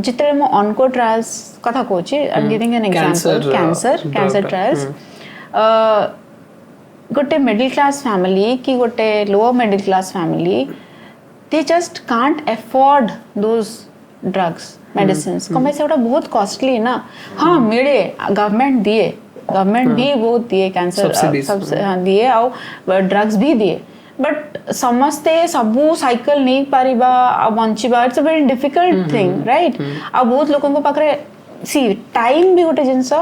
जितरे मो onco trials कथा कहूची I am giving an example cancer trials गोटे मिडिल क्लास फैमिली कि गोटे lower middle class family they just can't afford those drugs medicines कम से बहुत कॉस्टली ना हाँ मिले गवर्नमेंट भी बहुत दिए कैंसर सब दिए और ड्रग्स भी दिए बट समस्ते सबू साइकिल नहीं पारिबा आ बंचिबा it's a very difficult thing right आ बहुत लोगों को पाखरे सी टाइम भी गोटे जिंस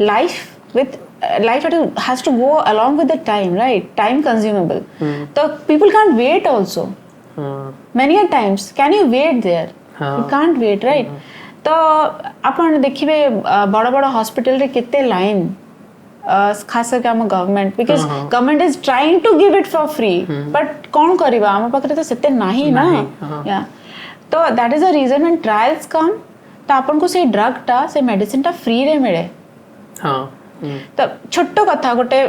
life with life has to go along with the time right time consumable so people can't wait also many a times can you wait there you can't wait right तो अपन देखिबे बड़ा बड़ा हॉस्पिटल रे कितने line खास करके हम government because government is trying to give it for free but कौन करिबा हम पाखरे तो सेते नाही ना या तो that is the reason when trials come तो अपन को से ड्रग टा से मेडिसिन टा फ्री रे मिले हां तो छोटो कथा गोटे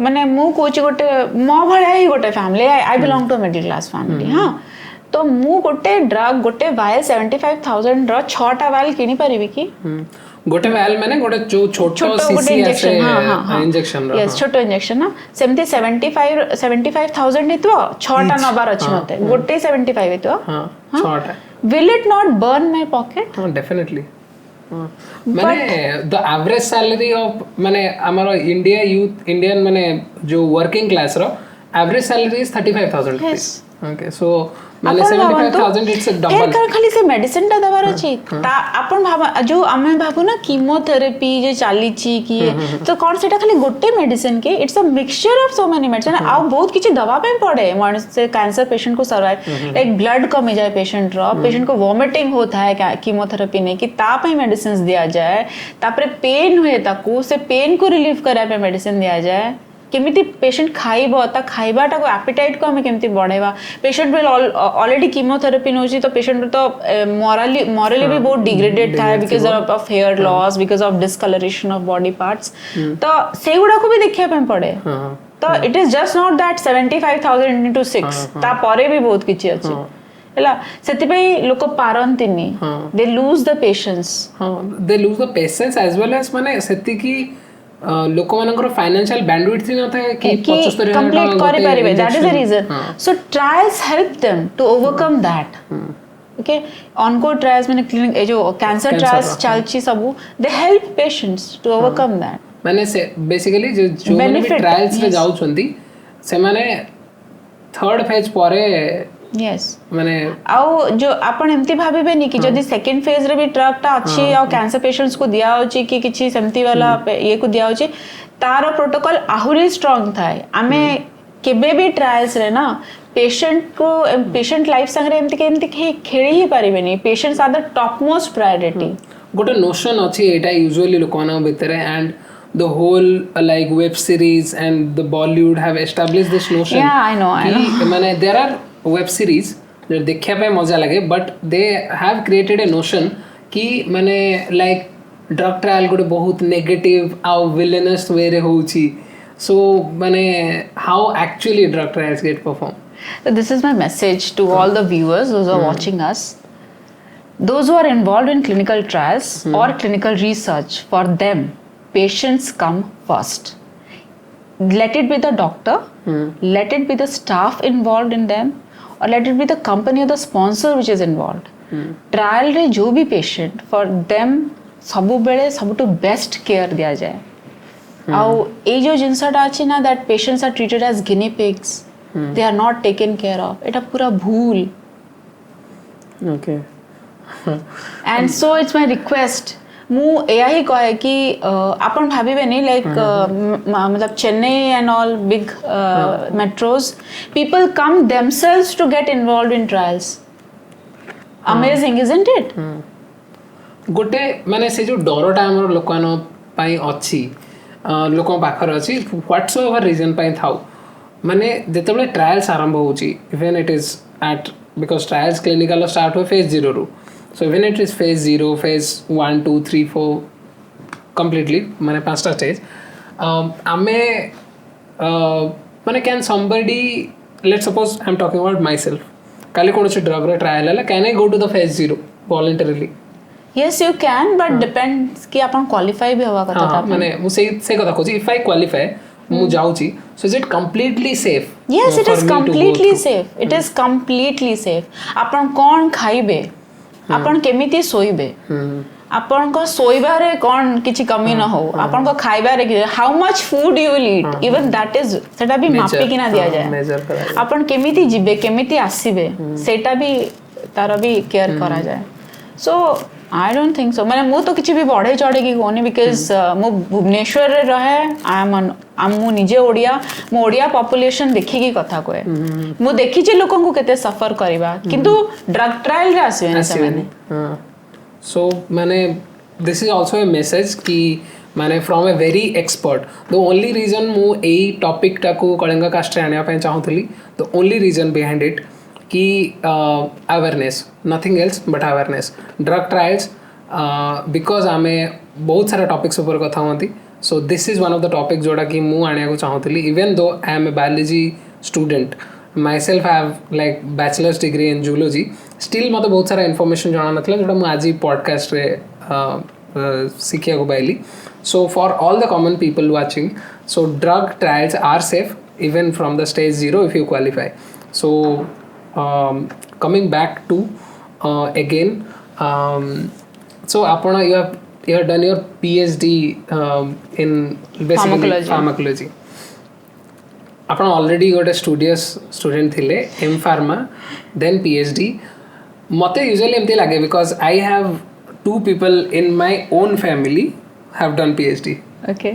माने मु कोची गोटे मो भळा ही गोटे family I belong to middle class family हां तो मु गोटे ड्रग गोटे वायल 75000 रो 6 टा वायल किनी परिबी की गोटे वायल माने गोटे जो छोटो सीसी इंजेक्शन हां इंजेक्शन रो यस छोटो इंजेक्शन ना सेमती 75000 हितो 6 टा नबार अछि मते गोटे 75 हितो हां 6 टा will it not burn my pocket हां डेफिनेटली माने द एवरेज सैलरी ऑफ माने हमारा इंडियन माने जो वर्किंग क्लास रो average salary is 35000 rupees okay so माने 75000 इट्स अ डबल कर खाली से मेडिसिन टा दबार अछि ता आपण भाबा जो आमे भाबू ना कीमोथेरेपी जे चाली छी की तो कोन सेटा खाली गोटे मेडिसिन के it's a mixture of so many medicine आ बहुत किछि दवा पे पड़े मानस से कैंसर पेशेंट को सर्वाइव लाइक ब्लड कम जाए पेशेंट रो पेशेंट को वोमिटिंग होता है कीमोथेरेपी ने कि ता पे मेडिसिन दिया जाए तापरे पेन हुए ताकू से पेन को रिलीव करा पे मेडिसिन दिया जाए केमिति पेशेंट खाइबो ता खाइबाटा को एपेटाइट को हमें केमिति बढ़ाइबा पेशेंट विल ऑलरेडी कीमोथेरेपी नोची तो पेशेंट तो मॉरली भी बहुत डिग्रेडेड था because of hair loss because of discoloration of body parts तो से गुडा को भी देखिया पे पड़े तो it is just not that 75,000 into 6 ता परे भी बहुत किछि अछि ହେଲା ସେଥିପାଇଁ ଲୋକ ପାରନ୍ତିନି they lose the patience they lose the patience as well as ମାନେ ସେତିକି ଲୋକମାନଙ୍କର ଫାଇନାନ୍ସିଆଲ ବ୍ୟାଣ୍ଡୱିଡଥ୍ ହିଁ ନଥାଏ କି 75,000 କମ୍ପ୍ଲିଟ୍ କରିପାରିବେ that is the reason so trials help them to overcome that okay onco trials ମାନେ क्लिनिक ए जो कैंसर ट्रायल्स चलची सब they help patients to overcome that माने से बेसिकली जो माने भी ट्रायल्स रे जाउछंती से माने थर्ड फेज परे यस माने आउ जो आपण एमती भाबे नहीं कि जदी सेकंड फेज रे भी ड्रग ता अच्छी आ कैंसर पेशेंट्स को दिया होची कि किछि सेमती वाला ये को दिया होची तार प्रोटोकॉल आहुरी स्ट्रांग थाए आमे केबे भी ट्रायल्स रे ना पेशेंट लाइफ संगे एमती खेली ही पारिबे नहीं patients are the top most priority गोटे नोशन अछि एटा यूजुअली लोकना भितरे and the whole like web series and the Bollywood have established this notion yeah I know माने there are web series जो देखिया पे मजा लगे but they have created a notion कि माने like drug trial गोटे बहुत negative आउ villainous way रे होउची so माने how actually drug trials get performed so this is my message to all the viewers those who are watching us those who are involved in clinical trials or clinical research for them patients come first let it be the doctor let it be the staff involved in them or let it be the company or the sponsor which is involved trial re jo bhi patient for them sabu bele sabu to best care diya jaye au ei jo jinsa ta achi na that patients are treated as guinea pigs they are not taken care of eta pura bhool okay and so it's my request मु एया ही कहे कि आपण भाबिबे नहीं like मतलब Chennai and all big metros people come themselves to get involved in trials amazing isn't it गोटे माने से जो डरटा हमर लोकानो पई अछि लोकन पाखर अछि व्हाट्स एवर रीजन पई थाउ माने जेतेबे ट्रायल्स आरंभ होउची even it is at because trials clinical start हो फेज 0 रू so when it is phase 0 phase 1 2 3 4 completely mane pasta stage ame mane can somebody let's suppose I'm talking about myself kali kono se drug ra trial hala can I go to the phase 0 voluntarily yes you can but depends ki apan qualify bhi hova kotha ta mane mu se kotha kochi if I qualify mu jauchi so is it completely safe yes it is completely safe it is completely safe apan kon khaibe आपण केमिति सोइबे आपण को सोइबा रे कोन किछि कमी न हो आपण को खाइबा रे how much food you will eat even that is सेटा भी मापी किना दिया जाए आपण केमिति जिबे केमिति आसीबे सेटा भी तार भी केयर करा जाए सो आई डोंट थिंक सो माने मु तो किछि भी बढ़े चढ़े की कोनी बिकॉज़ मु भुवनेश्वर रे रहे आई एम निजे ओडिया मु ओडिया पॉपुलेशन देखि की कथा कोए मु देखि जे लोकन को केते सफर करबा किंतु ड्रग ट्रायल रे आसीबे ना सने सो माने this is also a message कि माने from a very expert the only reason मु एई टॉपिक टा को कलिंगा कास्ट रे आनिया पय चाहूतली the only reason behind it कि awareness nothing else but awareness drug trials because आमे बहुत सारा टॉपिक्स ऊपर कथा होती so this is one of the topic जोड़ा कि मु आनिया को चाहूतली even though I am a biology student myself have like bachelor's degree in zoology still मत बहुत सारा इनफॉरमेशन जाना नथला जोड़ा मु आज पॉडकास्ट रे शिखिया को पाइली so for all the common people watching so drug trials are safe even from the stage 0 if you qualify so coming back to again so apana you have done your PhD in basically pharmacology apana already got a studious student thile M Pharma then PhD mate usually emti lage because I have 2 people in my own family have done PhD okay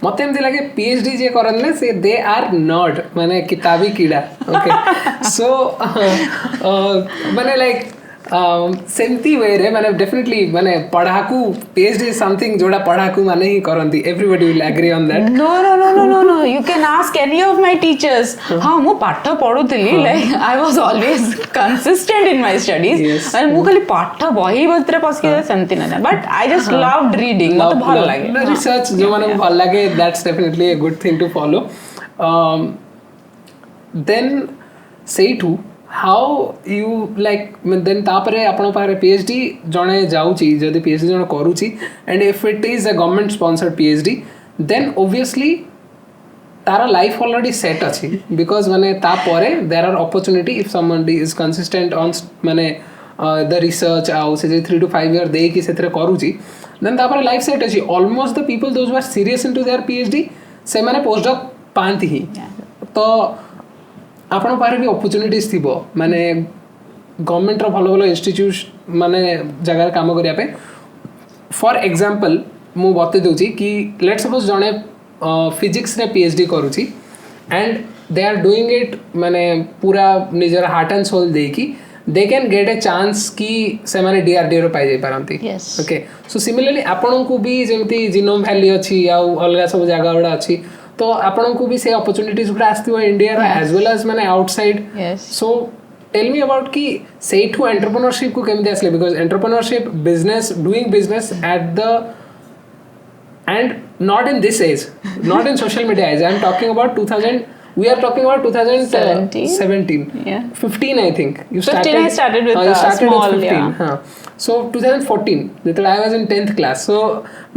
मते एमती लागे PhD जे करन ले से they are not माने किताबी कीड़ा okay so माने like सेमती वे रे माने डेफिनेटली माने पढ़ाकू PhD इज समथिंग जोड़ा पढ़ाकू माने ही करंती everybody will agree on that No, you can ask any of my teachers. हाँ ମୁଁ ପାଠ ପଢୁଥିଲି, like I was always consistent in my studies. Yes. ମାନେ ମୁଁ ଖାଲି ପାଠ ବହି ଭିତରେ ପଶିକି ସେମିତି ନାହିଁ, but I just loved reading. ମତେ ଭଲ ଲାଗେ रिसर्च जो माने भल लागे that's definitely a good thing to follow then सेठू हाउ यू लाइक देन तापरे आपण पारे PhD जणे जाउची जदी PhD जणे करूची and if it is a government sponsored PhD then obviously तारा लाइफ ऑलरेडी सेट अच्छी बिकॉज माने तापरे there are opportunity if somebody is consistent on माने द रिसर्च आउ से 3 to 5 year दे कि सेतरे करूची देन तापरे लाइफ सेट अच्छी almost the people those who are serious into their PhD से माने पोस्ट डॉक पांती ही तो आपण पारे भी अपॉर्चुनिटीज थिबो माने गवर्नमेंट रो भलो भलो इंस्टीट्यूट माने जगह काम करिया पे फॉर एग्जांपल मु बते दोची कि लेट्स सपोज जणे फिजिक्स रे PhD करूची and they are doing it माने पूरा निजर हार्ट एंड सोल देकी they can get a chance कि से माने DRDO रो पाई जाई पारंती ओके सो सिमिलरली आपन को भी जेमती जीनोम वैली अछि या अलगा सब जगह उडा अछि तो आपन को भी से अपॉर्चुनिटीज गुडा आस्थिबो इंडिया एज वेल एज माने outside so tell me about कि से टू एंटरप्रेन्योरशिप को केमते आसले because entrepreneurship business doing business at the and not in this age, not in social media age. I'm talking about 2000. We are talking about 2017. Yeah. 15 I think. You 15 I started with you started small, with 15. yeah. So 2014. When I was in 10th class. So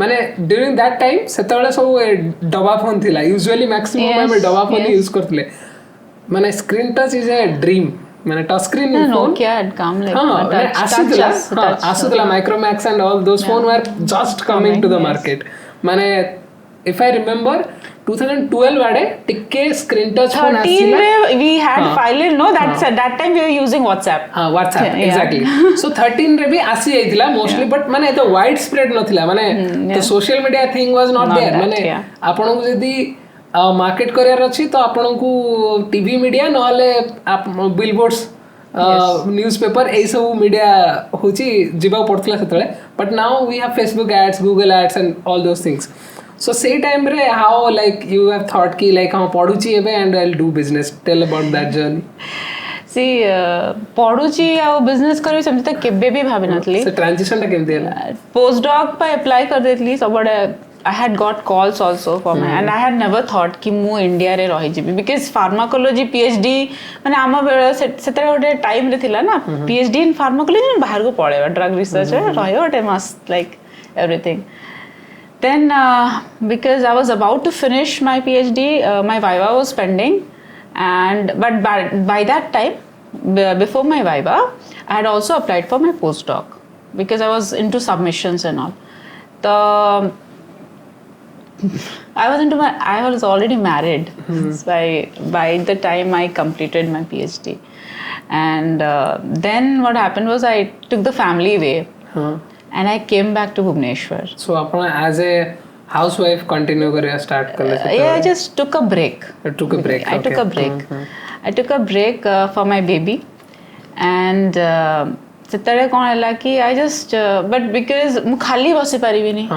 माने during that time सेतबेले सब डबा phone थिला. Usually maximum मैं डबा phone use करतले. माने screen touch is a dream. माने touch screen phone Nokia had come like आसुतला Micromax and all those phone were just coming to the market. माने if I remember 2012 वाडे टिके screen touch phone आसीला 13 रे we had finally no that time we were using WhatsApp. हां WhatsApp exactly. So 13 रे भी आसी जाइतिला mostly but माने तो वाइड स्प्रेड नथिला माने तो social media thing was not there माने आपन को जदी मार्केट करियर अछि तो आपन को टीवी मीडिया नहले बिलबोर्ड्स न्यूज़पेपर ए सब मीडिया होची जिबा पड़तला सेतले but now we have Facebook ads Google ads and all those things so से टाइम रे how like you have thought कि लाइक हम पढुची एबे and I will do business tell about that journey सी पढुची आ बिजनेस करी समझते केबे भी भाबी नथली से ट्रांजिशन टा केमते हला पोस्ट डॉक पे अप्लाई कर देतली सबडे I had got calls also for my and I had never thought कि मु इंडिया रे रही जिबी because pharmacology PhD माने आमा बेले सेतरे गोटे टाइम रे थिला ना PhD in pharmacology बाहर को पढेबा ड्रग रिसर्च रहियो गोटे मस्त like everything then because I was about to finish my PhD my viva was pending and but by that time before my viva I had also applied for my postdoc because I was into submissions and all the I was already married by the time I completed my PhD and then what happened was I took the family way and I came back to Bhubaneswar. So apna as a housewife continue kariya start karle yeah I just took a break. I took a break I took a break for my baby and सेतरे कोन हला कि I just but because मु खाली बसी परिबी नहीं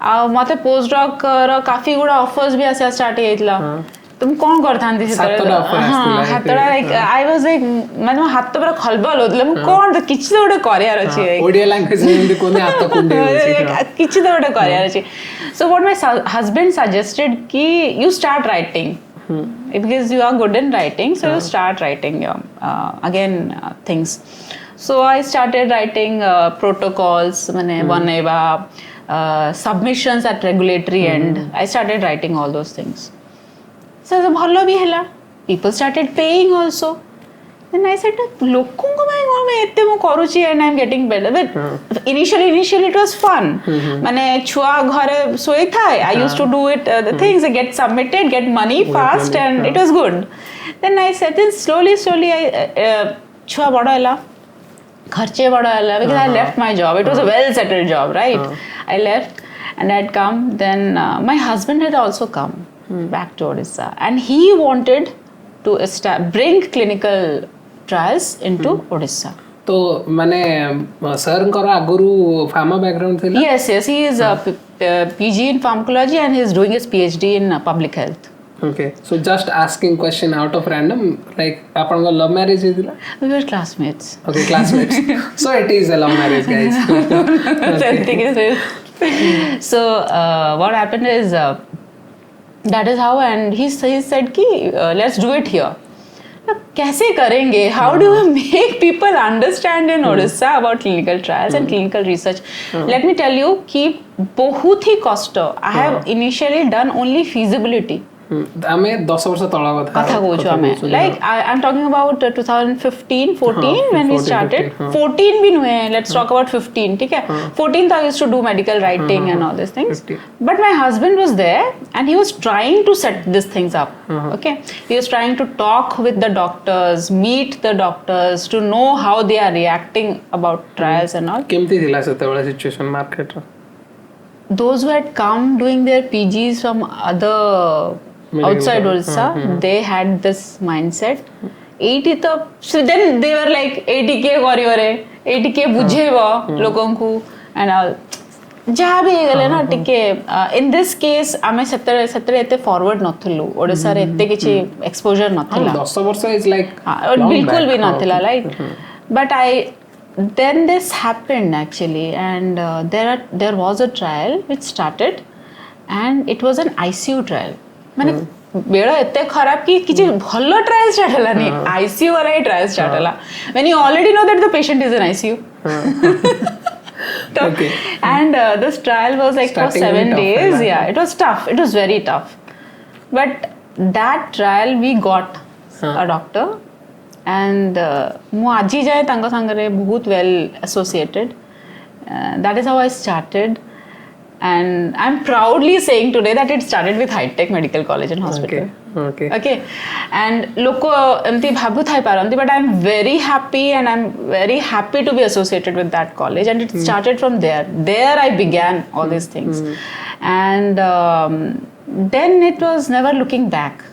आ मते post doc रो काफी गुडा offers भी आसे स्टार्ट हेइतला तुम कोन करथांती सेतरे हातडा लाइक आई वाज लाइक माने हात पूरा खलबल होतले मु कोन किछ तो गोटे करियार अछि ओडिया लैंग्वेज में कोने हात कुंडे होछि किछ तो गोटे करियार अछि so what my husband suggested कि you start writing because you are good in writing so you start writing again things so I started writing protocols mane banaiba submissions at regulatory end I started writing all those things so bhallo bhi hela people started paying also then I said lokon ko mai me ette mo karuchi and I'm getting better but initially it was fun mane chua ghare soi thai I used to do it the things get submitted get money fast and it was good then I said then slowly I chua bada hela kharche bada hela because I left my job it was a well settled job right I left and I had come then my husband had also come back to Odisha and he wanted to bring clinical trials into Odisha तो माने sir कर आगुरु pharma background थिला? Yes, he is a PG in pharmacology and he is doing his PhD in public health. Okay, so just asking question out of random, like apan ko love marriage hitila? We were classmates. Okay, classmates. So it is a love marriage, guys. So what happened is that is how, and he said ki let's do it here. कैसे करेंगे? How do we make people understand in Odisha about clinical trials and clinical research? Let me tell you कि बहुत ही कष्ट. I have initially done only feasibility. ଆମେ 10 ବର୍ଷ ତଳ କଥା କହୁଛୁ ଆମେ, like I'm talking about 2015 14 when we started. 14 भी नहुए, let's talk about 15, ठीक है? 14 I used to do medical writing and all these things, but my husband was there and he was trying to set these things up. Okay, he was trying to talk with the doctors, meet the doctors to know how they are reacting about trials and all. କେମିତି ଥିଲା ସେତେବେଳେ situation market ର? Those who had come doing their PGs from other outside Odisha, they had this mindset. 80 तो so then they were like 80k करियो रे, 80k बुझेबो लोकन को and all. जहाँ भी गले ना टिके in this case आमे सत्तर एते forward नथिलु, ओडिसा रे एते किछि exposure नथिला. 10 वर्ष is like बिल्कुल भी नथिला, right? But then this happened actually, and there was a trial which started and it was an ICU trial. माने बेड़ा एते खराब कि किछि भलो ट्रायल स्टार्ट हला नहीं, ICU वाला ही ट्रायल स्टार्ट हला when you already know that the patient is in ICU. Okay. And this trial was like for 7 days. Yeah, it was tough. It was very tough. But that trial we got a doctor, and mu aji jaye tanga sangare bahut well associated. That is how I started. And I'm proudly saying today that it started with High Tech Medical College and Hospital. Okay. And loko emti bhabu thai paranti, but I'm very happy and I'm very happy to be associated with that college, and it started from there. There I began all these things. And then it was never looking back.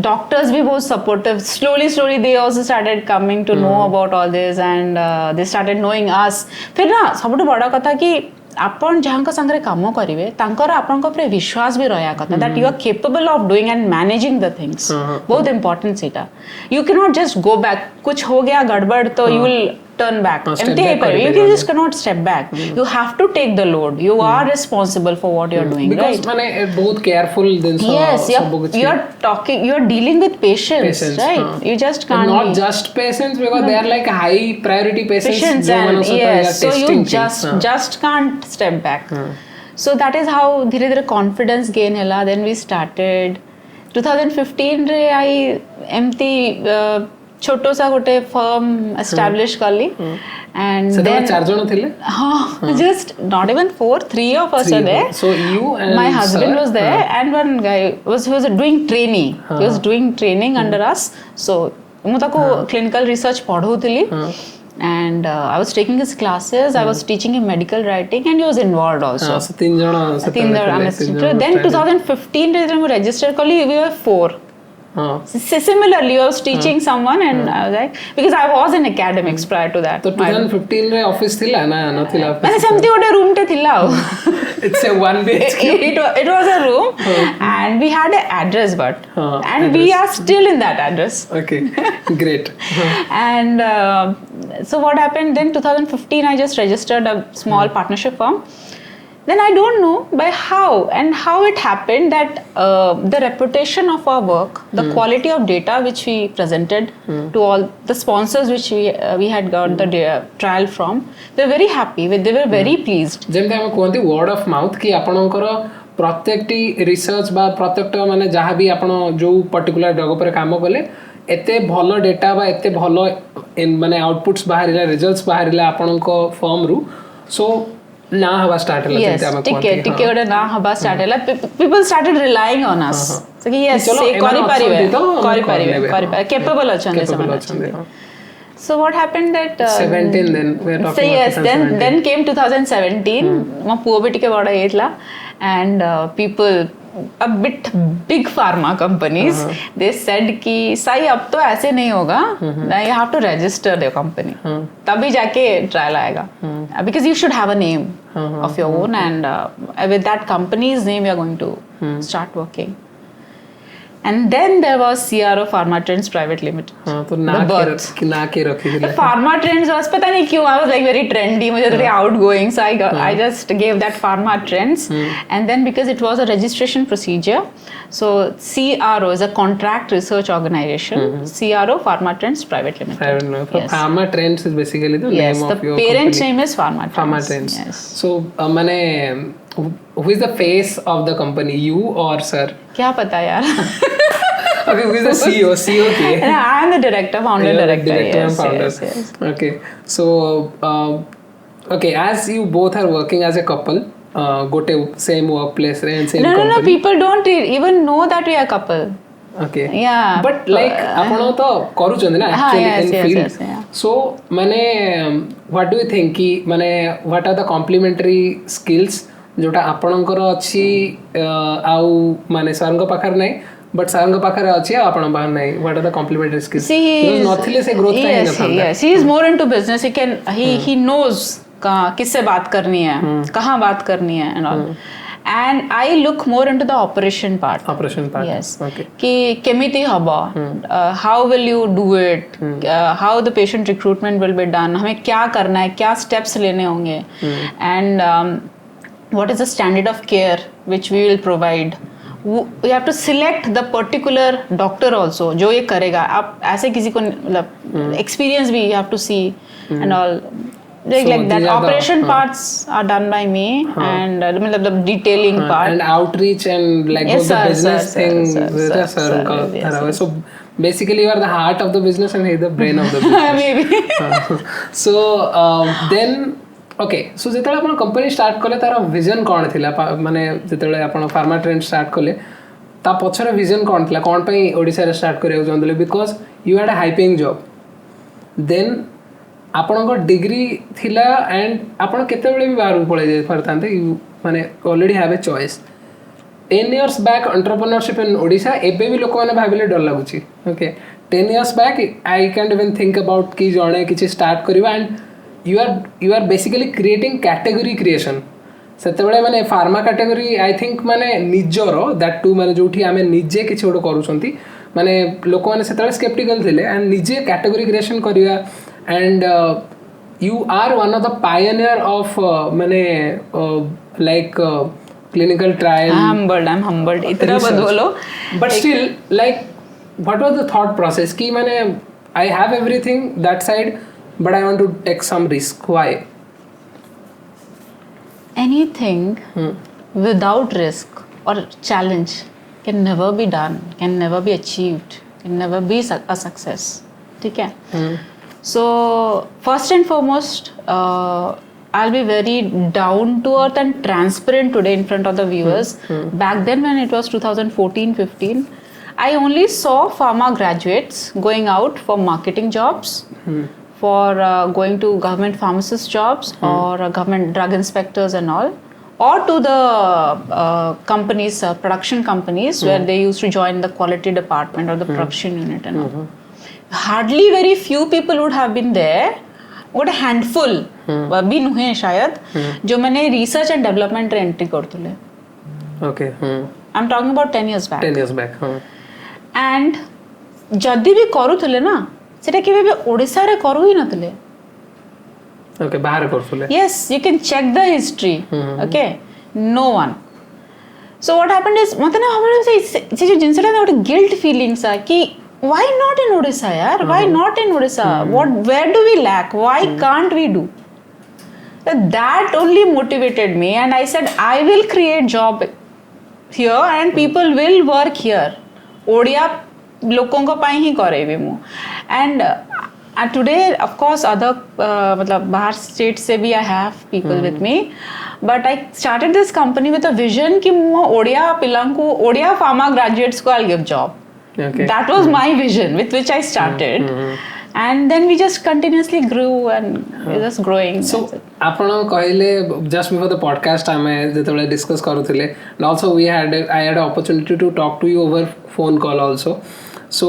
Doctors भी बहुत supportive. Slowly they also started coming to know about all this, and they started knowing us. फिर ना सबुठु बड़ा कथा कि आपण जहाँ का संगरे कामो करिवे तांकर आपण को ଉପରେ विश्वास भी रहया कथा that you are capable of doing and managing the things. बहुत important सीटा. You cannot just go back. कुछ हो गया गड़बड़ तो you will turn back. You just cannot step back. You have to take the load. You are responsible for what you are doing, because right? माने बहुत careful दिन से. Yes, you are dealing with patients, right? You just can't. And not just patients, because they are like high priority patients. And yes, so you just can't step back. So that is how धीरे धीरे confidence gain हला. Then we started 2015 रे I एमती छोटो सा गोटे firm establish करली, and then 4 जण थिले. हाँ, just not even 4, 3 of us were there. So you and my husband was there, and one guy was doing training. He was doing training under us. So मु ताको clinical research पढ़ौथिली, and I was taking his classes. I was teaching him medical writing, and he was involved also. So 3 जण. Then 2015 रे जब register करली, we were 4. Similarly, I was teaching someone, and I was like, because I was in academics prior to that. तो 2015 रे office थिला ना नथिला office? मैंने सेमती गोटे रूम टे थिला. It's a one BHK. It was a room, and we had an address, and we are still in that address. Okay, great. And so what happened then? 2015, I just registered a small partnership firm. Then I don't know by how it happened that the reputation of our work, the quality of data which we presented to all the sponsors which we had got the trial from, they were very happy. They were very pleased. जेमते हम कोंती word of mouth कि आपनकर प्रत्येकटी research बा प्रत्येकट माने जहाँ भी आपण जो particular drug पर काम कले एते भलो डेटा बा एते भलो माने आउटपुट्स बाहरिला रिजल्ट्स बाहरिला आपनको फॉर्म रु सो ना हवा स्टार्ट हला जेते हम कोंती टिके ओडे ना हवा स्टार्ट हला people started relying on us so कि यस से करि परिबे कैपेबल अछन से. So what happened that 17 then we are talking about then came 2017. Ma puo bi tike bada heitla, and people a bit big pharma companies, they said कि साई अब तो ऐसे नहीं होगा, you have to register your company, तभी जाके trial आएगा, because you should have a name of your own, and with that company's name you are going to start working. And then there was CRO Pharma Trends Private Limited. हाँ तो The birth. ना के रखी थी Pharma Trends was पता नहीं क्यों I was like very trendy, मुझे थोड़ी outgoing, so I just gave that Pharma Trends, and then because it was a registration procedure, so CRO is a contract research organization. CRO Pharma Trends Private Limited. Private limited. Yes. Pharma Trends is basically the Yes, name of the your parent's company. name is Pharma Trends. Pharma Trends. Yes. So माने who is the face of the company, you or sir? क्या पता यार. Okay, who is the CEO? CEO की है. I am the director, founder You're the director. director and Yes, founder. yes. Okay, so okay, as you both are working as a couple, ଗୋଟେ same workplace and same No, company. people don't even know that we are a couple. Okay. Yeah. But like ଆପଣ ତ କରୁଛନ୍ତି ନା actually yes, in yes, field. yes, yeah. So ମାନେ what do you think କି ମାନେ what are the complementary skills ଯୋଉଟା ଆପଣଙ୍କର ଅଛି ଆଉ ମାନେ ସାରଙ୍କ ପାଖରେ ନାହିଁ but ସାରଙ୍କ ପାଖରେ ଅଛି ଆଉ ଆପଣଙ୍କ ପାଖରେ ନାହିଁ, what are the complementary skills? See, Because ନଥିଲେ ସେ growth ଟା ହେଇନଥାନ୍ତା. Yes, he is more into business. He knows किससे बात करनी है, कहाँ बात करनी है and all. And I look more into the operation part. Operation part. Yes. Okay. कि केमिति हबा, how will you do it, how the patient recruitment will be done, हमें क्या करना है, क्या steps लेने होंगे, and what is the standard of care which we will provide. We have to select the particular doctor also जो ये करेगा. आप ऐसे किसी को मतलब experience भी you have to see and all. Like that operation parts are done by me, and मतलब the detailing part and outreach and like Yes, the sir, business sir, thing sir, with sir, the sir sir, का yes, धरा हुआ है. yes. So basically you are the heart of the business and he is the brain of the business. maybe. So then okay, so ଯେତେବେଳେ ଆପଣ company start କଲେ ତାର vision କ'ଣ ଥିଲା, ମାନେ ଯେତେବେଳେ ଆପଣ Pharma Trends start କଲେ ତା ପଛରେ vision କ'ଣ ଥିଲା, କ'ଣ ପାଇଁ ଓଡ଼ିଶାରେ start କରିବାକୁ ଚାହୁଁଥିଲେ? Because you had a high paying job, then ଆପଣଙ୍କ ଡିଗ୍ରୀ ଥିଲା and ଆପଣ କେତେବେଳେ ବି ବାହାରକୁ ପଳେଇ ଯାଇପାରିଥାନ୍ତେ, ମାନେ already have a choice. 10 years back entrepreneurship in Odisha ଏବେ ବି ଲୋକମାନେ ଭାବିଲେ ଡର ଲାଗୁଛି. Okay, 10 years back I can't even think about କି ଜଣେ କିଛି start କରିବା, and you are basically creating category creation. ସେତେବେଳେ ମାନେ ଫାର୍ମା କାଟେଗୋରୀ ଆଇ ଥିଙ୍କ ମାନେ ନିଜର ଦ୍ୟାଟ୍ ଟୁ ମାନେ ଯେଉଁଠି ଆମେ ନିଜେ କିଛି ଗୋଟେ କରୁଛନ୍ତି, ମାନେ ଲୋକମାନେ ସେତେବେଳେ ସ୍କେପ୍ଟିକାଲ ଥିଲେ and ନିଜେ category creation କରିବା, and you are one of the pioneer of ମାନେ like clinical trial. I'm humbled. इतना मत बोलो. But still, like, what was the thought process? कि मैंने I have everything that side, but I want to take some risk. Why? Anything without risk or challenge can never be done, can never be achieved, can never be a success. ठीक है? So first and foremost, I'll be very down to earth and transparent today in front of the viewers. Back then when it was 2014-15, I only saw pharma graduates going out for marketing jobs, for going to government pharmacist jobs or government drug inspectors and all, or to the companies, production companies where they used to join the quality department or the production unit and all. Hardly very few people would have been there. What a handful भी नुहे शायद जो मैंने research and development रे entry करतुले. Okay. I'm talking about 10 years back. 10 years back. And जदी भी करूतले ना सेटा केबे भी ओडिसा रे करू ही नतले. Okay, बाहर करतुले. Yes, you can check the history. Okay, no one. So what happened is मत ना हमारे से जो जिनसे ना वो guilt feelings सा कि why not in Odisha यार? Why not in Odisha? Where do we lack? Why can't we do? That only motivated me, and I said I will create job here and people will work here. Odia लोगों को पाई ही करेबे मु. And today of course other मतलब बाहर state से भी I have people with me, but I started this company with a vision कि मु ओडिया पिलांकु ओडिया pharma graduates को I'll give job. Okay. That was my vision with which I started. And then we just continuously grew and we're just growing. So ଆପଣ କହିଲେ just before the podcast ଆମେ ଯେତେବେଳେ discuss କରୁଥିଲେ, and also I had an opportunity to talk to you over phone call also. So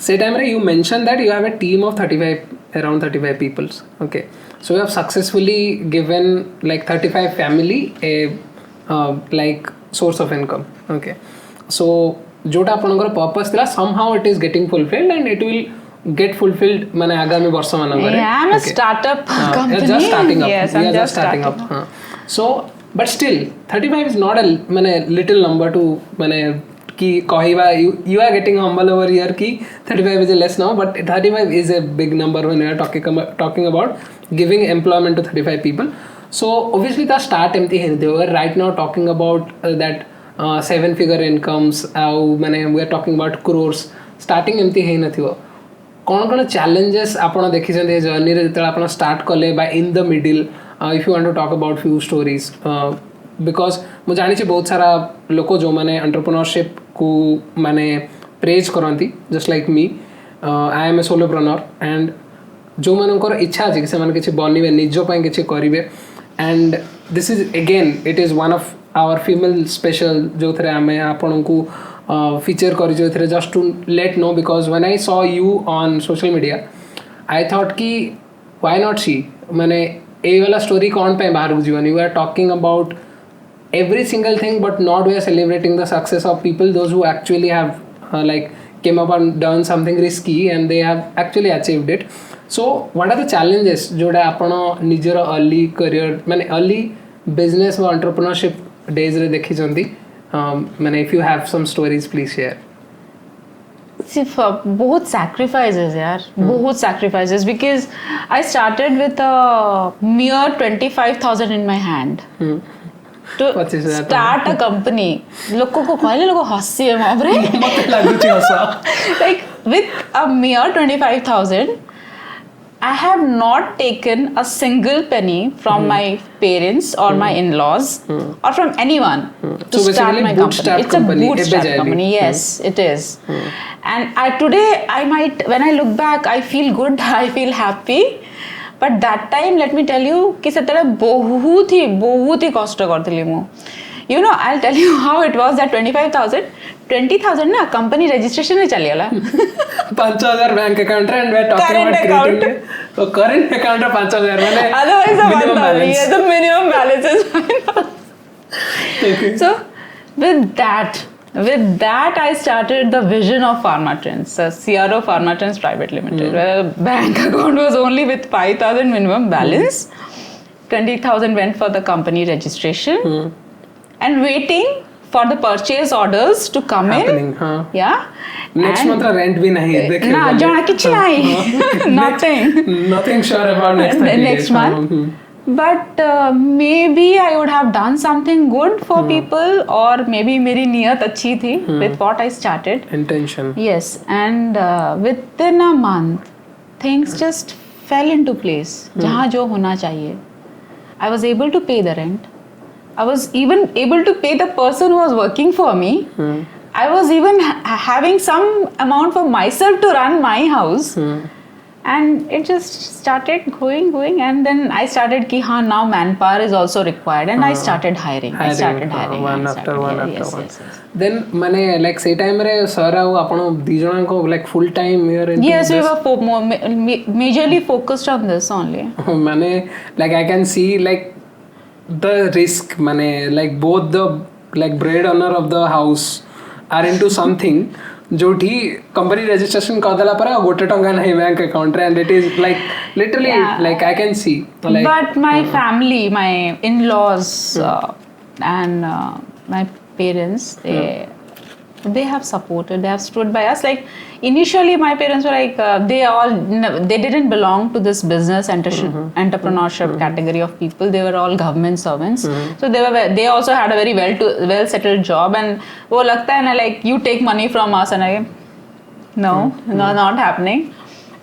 say time you mentioned that you have a team of around 35 people. Okay, so you have successfully given like 35 family a like source of income. Okay, so जोटा आपनकर purpose थिला somehow it is getting fulfilled and it will get fulfilled माने आगामी वर्ष मानकर. Yeah, I'm a startup company. Just starting up. Yes, we I'm are just starting up. So but still 35 is not a माने little number to माने कि कहिबा you are getting humble over here कि 35 is a less now, but 35 is a big number when we are talking about giving employment to 35 people. So obviously the start empty है. They were right now talking about that 7-figure incomes. माने we are talking about crores. Starting empty है नथियो. कौन challenges आपण देखिछन्ते journey रे जेतला आपण start कले बा in the middle. If you want to talk about few stories, because मु जानि छी बहुत सारा लोक जो माने एंटरप्रेन्योरशिप को माने praise करंती just like me. I am a solopreneur and जो मानकर इच्छा अछि कि से माने किछि बनिबे निजो पय किछि करिवे, and this is again it is one of our female special जो थरे आमे आपण को feature करी जो थरे just to let know, because when I saw you on social media I thought कि why not she माने ए वाला स्टोरी कौन पे बाहर जीवन. You are talking about every single thing but not we are celebrating the success of people, those who actually have like came up and done something risky and they have actually achieved it. So what are the challenges जोड़ा आपण निजर early career माने early business व entrepreneurship days रे देखि जंदी माने if you have some stories please share. सिर्फ बहुत sacrifices यार, बहुत sacrifices, because I started with a mere 25,000 in my hand to start a company. लोगों को कहले लोग हंसी है माबरे. मत लागुची हंसा. Like with a mere 25,000 I have not taken a single penny from my parents or my in-laws or from anyone to So start my company. It's a bootstrap Ebbe company. Yes, it is. And today I might, when I look back, I feel good. I feel happy. But that time, let me tell you, कि सेतले बहुत ही कष्ट करथिली मु. You know, I'll tell you how it was that 20,000 ना company registration में चली गला. 5,000 bank account रे and we are talking about creating तो current account रे 5,000 माने otherwise the 1,000 yeah, the minimum balance is fine. Okay. So with that I started the vision of Pharma Trends, CRO Pharma Trends Private Limited, where the bank account was only with 5,000 minimum balance. 20,000 went for the company registration and waiting for the purchase orders to come Happening, in. हाँ. Yeah. Next month rent भी नहीं देखे. ना जाना किछ नहीं. Nothing. Nothing sure about next 30 days. Next month. But maybe I would have done something good for people, or maybe मेरी नियत अच्छी थी with what I started. Intention. Yes, and within a month, things just fell into place. जहाँ जो होना चाहिए. I was able to pay the rent. I was even able to pay the person who was working for me. I was even having some amount for myself to run my house. And it just started going, and then I started ki haan, now manpower is also required, and I started hiring. I started hiring one I after started one hiring. after one. Yes. Then माने like say time रे sir आउ आपण दी जणा को like full time here into Yes, this. we were majorly focused on this only. माने like I can see like the risk माने like both the like breadwinner of the house are into something जोठी company registration कर देला पर गोटे टंगा नहीं bank account रे, and it is like literally like I can see like. But my family, my in-laws and my parents, they have supported, they have stood by us. Like initially my parents were like they didn't belong to this business entrepreneurship category of people. They were all government servants. So they also had a very well settled job, and वो लगता है ना like you take money from us, and I no, not happening.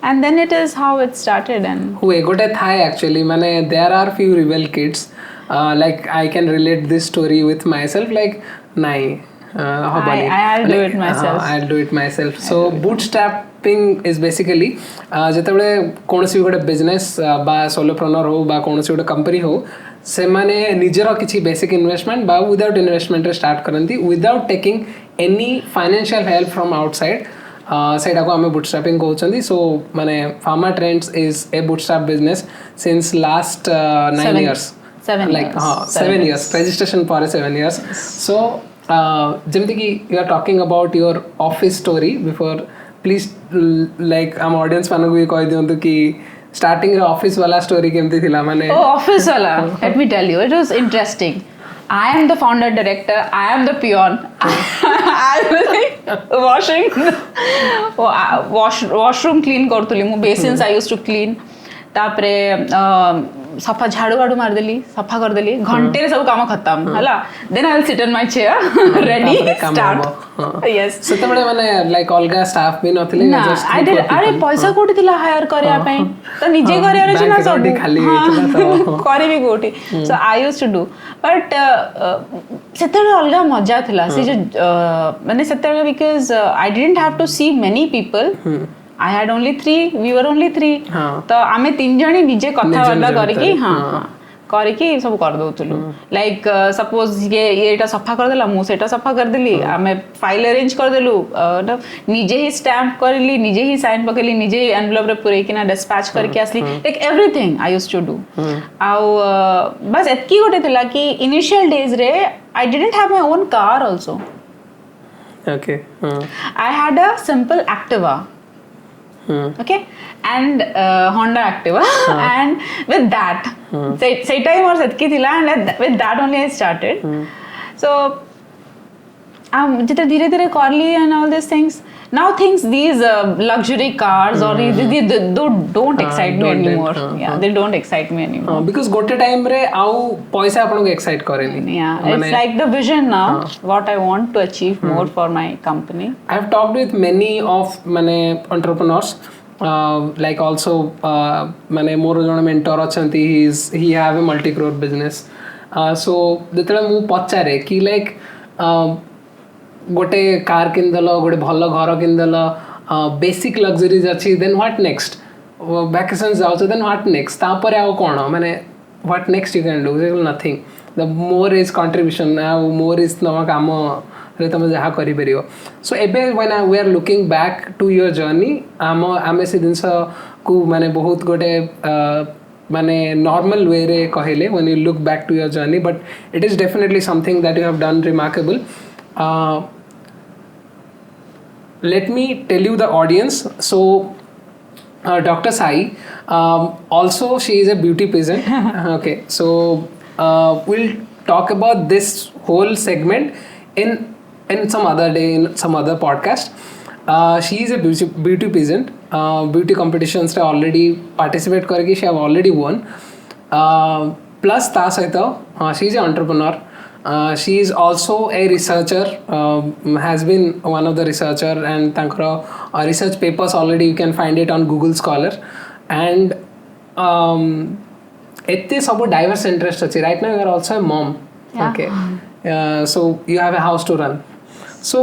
And then it is how it started. And हुए गोटे था actually माने there are few rebel kids like I can relate this story with myself like नहीं I'll do it myself. I'll do it myself. So bootstrapping is basically ଯେତେବେଳେ କୌଣସି ଗୋଟେ business ବା ସୋଲୋପ୍ରନର ହଉ ବା କୌଣସି ଗୋଟେ କମ୍ପାନୀ ହଉ ସେମାନେ ନିଜର କିଛି ବେସିକ୍ ଇନଭେଷ୍ଟମେଣ୍ଟ ବା ୱିଦାଉଟ୍ ଇନଭେଷ୍ଟମେଣ୍ଟରେ ଷ୍ଟାର୍ଟ କରନ୍ତି without taking any financial help from outside ସେଇଟାକୁ ଆମେ ବୁଟସ୍ଟ୍ରାପିଂ କହୁଛନ୍ତି ସୋ ମାନେ Pharma Trends is a bootstrap business since last 9 years 7 years registration ପରେ 7 years so ଯେମିତି କି you are talking about your office story before please like ଆମ audience ମାନଙ୍କୁ ବି କହି ଦିଅନ୍ତୁ କି starting ରେ office वाला story କେମିତି ଥିଲା ମାନେ office वाला let me tell you it was interesting. I am the founder director. I am the peon. I was like washroom clean करतुली मु basins I used to clean. तापरे सफा झाड़ू वाड़ू मार देली सफा कर देली घंटे सब काम खत्म हला then I will sit in my chair ready start yes सेतबेले माने लाइक अलगा स्टाफ भी नथिले जस्ट अरे पैसा कोठी थिला हायर करया पई तो निजे करया रे ना सब खाली तो करे भी कोठी so I used to do but सेतबेले अलगा मजा थिला से जो माने सेतबेले because I didn't have to see many people I had only 3 we were only 3 तो आमे 3 जणी निजे कथा वाला करके हां करके सब कर दोतलु लाइक सपोज ये एटा सफा कर देला मु सेटा सफा कर देली आमे फाइल अरेंज कर देलु निजे ही स्टैम्प करली निजे ही साइन पकेली निजे ही एनवेलप रे पुरे किना डिस्पैच करके असली like everything I used to do आउ बस एतकी गोटे थिला कि इनिशियल डेज रे I didn't have my own car also okay I had a simple Activa okay and Honda Activa and with that say time or setki thila and with that only I started so jita dhire dhire karli and all these things now things these luxury cars or they don't excite me anymore yeah they don't excite me anymore because gote time re au paisa apan ko excite kareli yeah it's like the vision now what I want to achieve more for my company I have talked with many of mane entrepreneurs like also mane more jone mentor achanti he have a multi crore business so detale mu pachare ki like gote car kindalo gote bhallo ghar kindalo basic luxuries achi then what next vacations also then what next tapare au kono mane what next you can do there is nothing the more is contribution now more is tama kamo रे तमे जहा करि परियो so एबे when we are looking back to your journey आमे से दिनस को माने बहुत गोटे माने नॉर्मल वे रे कहले when you look back to your journey but it is definitely something that you have done remarkable let me tell you the audience so Dr. Sai also she is a beauty pageant okay so we'll talk about this whole segment in some other day in some other podcast she is a beauty pageant beauty competitions re already participate karki she have already won plus ta saito she is an entrepreneur she is also a researcher has been one of the researcher and tankara research papers already you can find it on Google Scholar and ette sabu diverse interest achi right now you are also a mom okay so you have a house to run so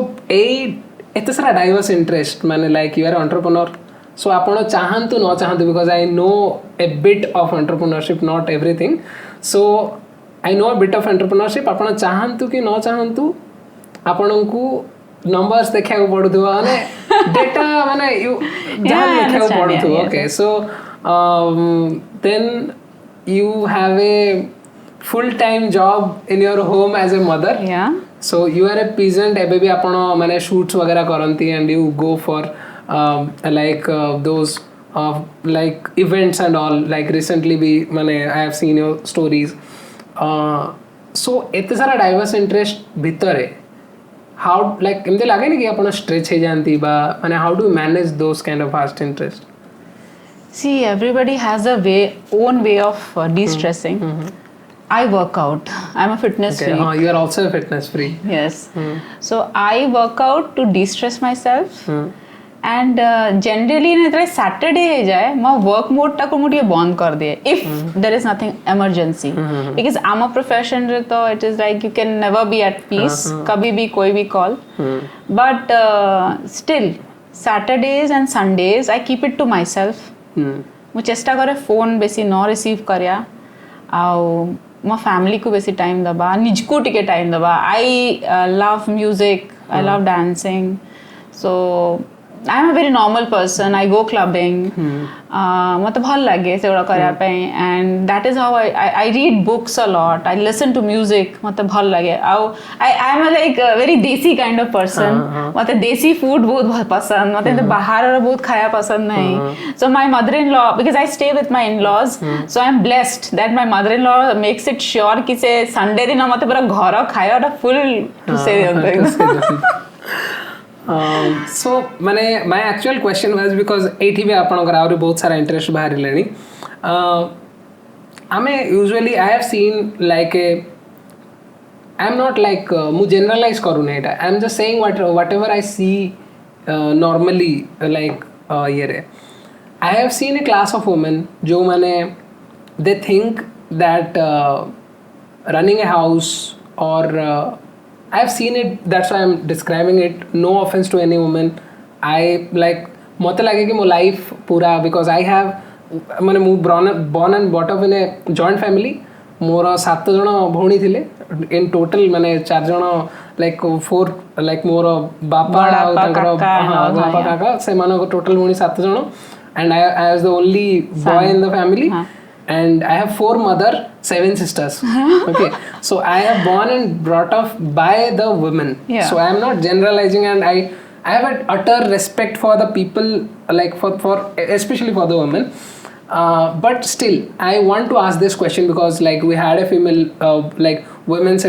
एते सारा diverse interest माने like you are entrepreneur so आपण चाहंतु न चाहंतु because I know a bit of entrepreneurship not everything so I know a bit of entrepreneurship आपण चाहंतु कि न चाहंतु आपण को नंबर्स देखा पड़ुथो माने डेटा माने यू जहां देखा पड़ुथो okay so then you have a full-time job in your home as a mother. Yeah. So you are a peasant. एबे भी आपण माने shoots वगैरह करंती and you go for like those like events and all. Like recently भी माने I have seen your stories. So एते सारा diverse interest भीतर है. How like एमते लागे नहीं कि आपण stretch है जानती बा माने how do you manage those kind of vast interest? See, everybody has a own way of de-stressing. I work out. I'm a fitness freak. You are also a fitness freak. Yes. So I work out to de-stress myself. And generally जेतले Saturday हो जाए मो work mode टाको मुझे बंद कर दिए if there is nothing emergency because I am a profession रे तो it is like you can never be at peace कभी भी कोई भी call but still Saturdays and Sundays I keep it to myself मु चेष्टा करे phone बेसी न रिसीव करिया आउ मो फैमिली को बेसी टाइम दबा निज को टिके टाइम दबा I love music I love dancing so I am a very normal person I go clubbing मत भल लगे से करिया and that is how I read books a lot I listen to music मत भल लगे I am like very desi kind of person मत desi food बहुत पसंद मत बाहर बहुत खाया पसंद नहीं so my mother in law because I stay with my in laws so I am blessed that my mother in law makes it sure कि से संडे दिन मत पूरा घर खाया फुल टू से सो माने my actual question was because एठी भी आपनकर आउरी बहुत सारा इंटरेस्ट बाहर लेनी आमे usually I have seen like a I am not like मु जनरलाइज करूँ एटा I am just saying whatever I see normally like ये रे I have seen a class of women जो माने they think that running a house और I have seen it, that's why I'm describing it. No offense to any woman. I like मत लगे कि मो life पूरा because I have माने मु born and brought up in a joint family. मोर 7 जन भौणी थिले in total माने 4 जन like 4 like मोर बापा और तांकर बापा काका से मानो टोटल भौणी 7 जन and I was the only boy in the family. And I have 4 mother, 7 sisters. Okay, so I have born and brought up by the women. Yeah. So I am not generalizing, and I have an utter respect for the people, like for especially for the women. But still, I want to ask this question because like we had a female like women's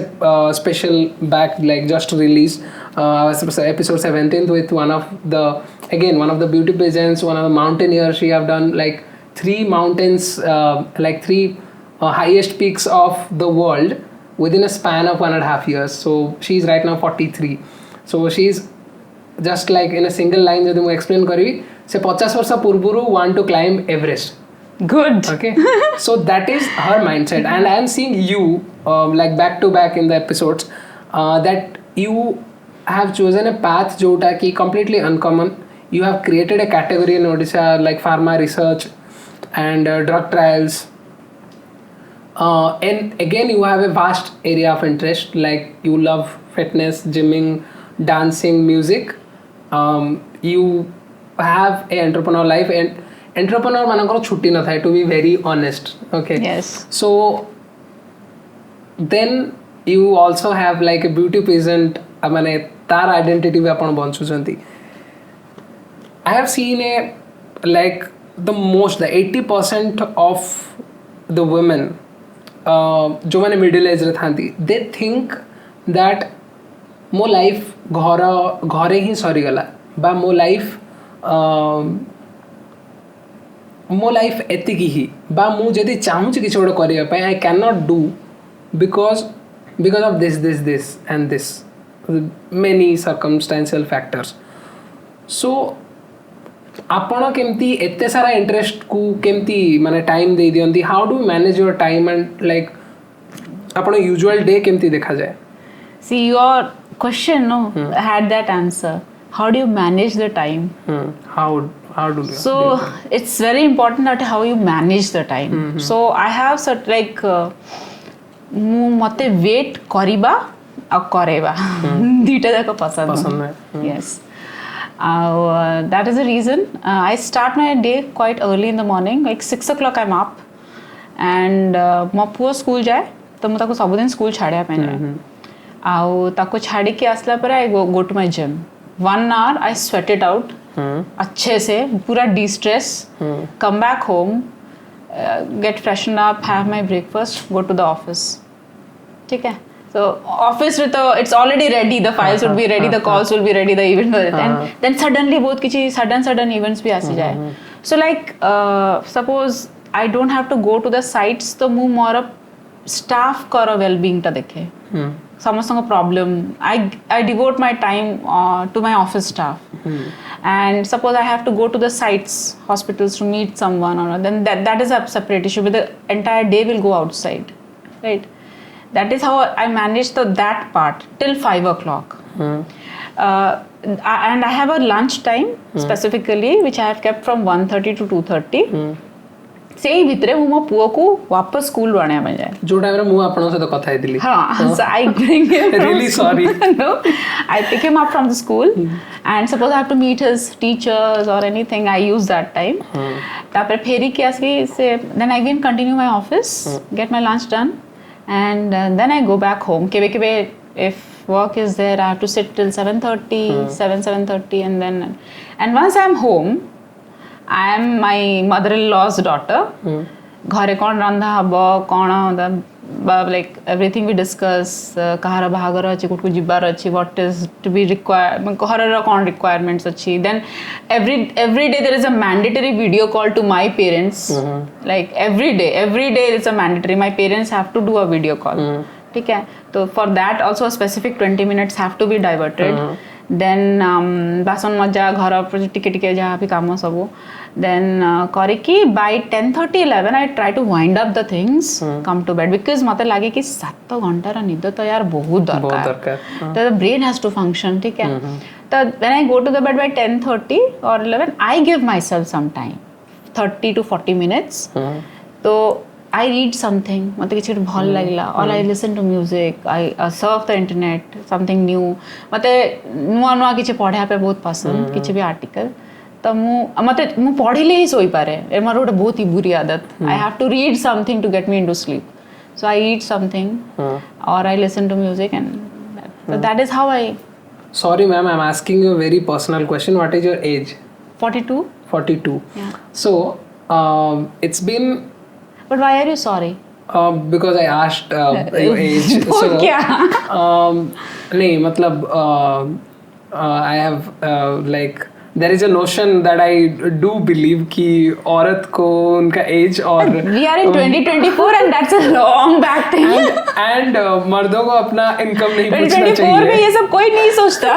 special back like just released episode 17 with one of the beauty pageants, one of the mountaineers. She have done like 3 mountains, like 3 highest peaks of the world within a span of 1.5 years. So she's right now 43. So she's just like in a single line जब मैं explain करी से 50 वर्ष पूर्वरु want to climb Everest. Good. Okay. So that is her mindset, and I am seeing you like back to back in the episodes that you have chosen a path जोटा कि completely uncommon. You have created a category in Odisha like pharma research and drug trials, and again you have a vast area of interest like you love fitness, gymming, dancing, music. You have a entrepreneur life, and entrepreneur manakar chutti na thai, to be very honest. Okay, yes. So then you also have like a beauty pageant mane tar identity भी आपण बंचुचंती. I have seen a like the 80% of the women जो मैंने middle age रे थांती दे think that मो life घरे ही सरीगला बा मो life एतिकी ही बा मु जदि चाहूँच किसी गोटे करने I can not do because of this and this many circumstantial factors. So आपण केमती एते सारा इंटरेस्ट को केमती माने टाइम दे दियंती. How do manage your time and like आपण यूजुअल डे केमती देखा जाए? See, your question had that answer. How do you manage the time? How do you? So it's very important that how you manage the time. So I have sort like मते wait करिबा आ करेबा दीटा जाक पसंद है. Yes. That is the reason I start my day quite early in the morning, like 6 o'clock I'm up, and मो पुओ school जाए तो मैं ताको सब दिन स्कूल छाड़िया पे आउ ताको छाड़ी के आसला पर I go to my gym 1 hour I sweat it out अच्छे से पूरा de-stress, come back home, get freshened up, have my breakfast, go to the office. ठीक है. So office तो it's already ready, the files will be ready, the calls will be ready, the event and then suddenly बहुत किसी sudden events भी आसी जाए. So like suppose I don't have to go to the sites तो मु मोर staff kara well-being ta dekhe. ସମସ୍ତଙ୍କ problem. I devote my time to my office staff. And suppose I have to go to the sites, hospitals to meet someone, or then that is a separate issue. But the entire day will go outside, right? That is how I manage that part till 5 o'clock. And I have a lunch time specifically, which I have kept from 1:30 to 2:30. ସେଇ ଭିତରେ ମୁଁ ମୋ ପୁଅକୁ वापस school ରୁ ଆଣିବା ପାଇଁ ଯାଏ ଯୋଉ ଟାଇମରେ ମୁଁ ଆପଣଙ୍କ ସହିତ କଥା ହେଇଥିଲି ହଁ so I bring him really sorry no I pick him up from the school and suppose I have to meet his teachers or anything I use that time तापर फेरी के आसी से then I again continue my office get my lunch done and then I go back home kebe kebe if work is there I have to sit till 7:30 7:30 and then and once I am home I am my mother-in-law's daughter. घरे कौन रंधा हबो कौन like everything we discuss कहार बाहागर अच्छी कुछ जिबार अच्छी what is to be required घरर कौन requirements अच्छी then every day there is a mandatory video call to my parents like every day it's a mandatory my parents have to do a video call ठीक है तो for that also a specific 20 minutes have to be diverted then बासन मजा घर पर टिके टिके जहाँ भी काम सबू then କରିକି by 10:30 11 I try to wind up the things come to bed because मते लागे कि 7 घंटार निद तो यार बहुत दरकार तो the brain has to function ठीक है तो when I go to the bed by 10:30 or 11 I give myself some time 30 to 40 minutes तो I read something मते किसी भल लागला or I listen to music I surf the internet something new मते नुआ नुआ किसी पढ़ा पे बहुत पसंद किसी भी आर्टिकल तो मु पढ़िले ही सोई पारे ए मार गोटे बहुत ही बुरी आदत I have to read something to get me into sleep so I read something और I listen to music and that is how I Sorry ma'am I'm asking you a very personal question what is your age 42 yeah. So it's been but why are you sorry because I asked your age so क्या नहीं मतलब I have like there is a notion that I do believe कि औरत को उनका age और we are in 2024 and that's a long back thing and मर्दों को अपना income नहीं पूछना चाहिए 2024 में ये सब कोई नहीं सोचता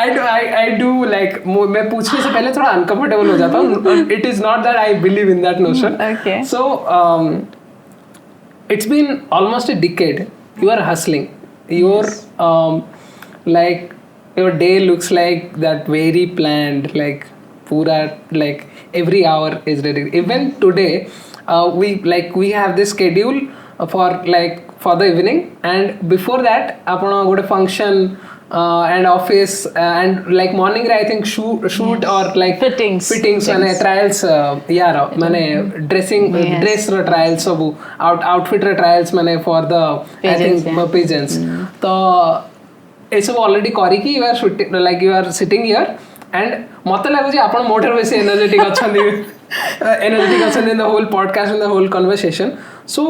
I do like मैं पूछने से पहले थोड़ा uncomfortable हो जाता हूँ it is not that I believe in that notion okay so it's been almost a decade you are hustling you're like your day looks like that very planned like pura like every hour is ready even today we have this schedule for the evening and before that apna go to function and office and like morning I think shoot or like fittings mane trials yaar mane dressing dress ro trials sabu outfit ro trials mane for the I think pageants to ए सब already करिकी you are shooting like you are sitting here and मते लागो जे आपण मोटर बेसी energetic अछन in the whole podcast in the whole conversation so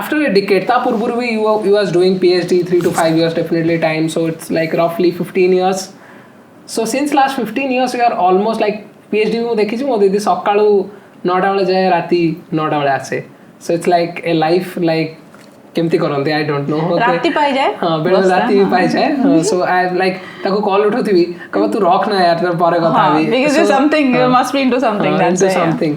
after a decade ता पूर्व भी you was doing PhD 3 to 5 years definitely time so it's like roughly 15 years so since last 15 years you are almost like PhD मु देखि छी मो दीदी सकाळू 9टा बेले जाय राती 9टा बेले आसे so it's like a life like केमती करते आई डोंट नो राती पाई जाए हां बेले राती भी पाई जाए सो आई लाइक ताको कॉल उठोथि कब तू रख ना यार पर कथा भी because something you must be into something that's something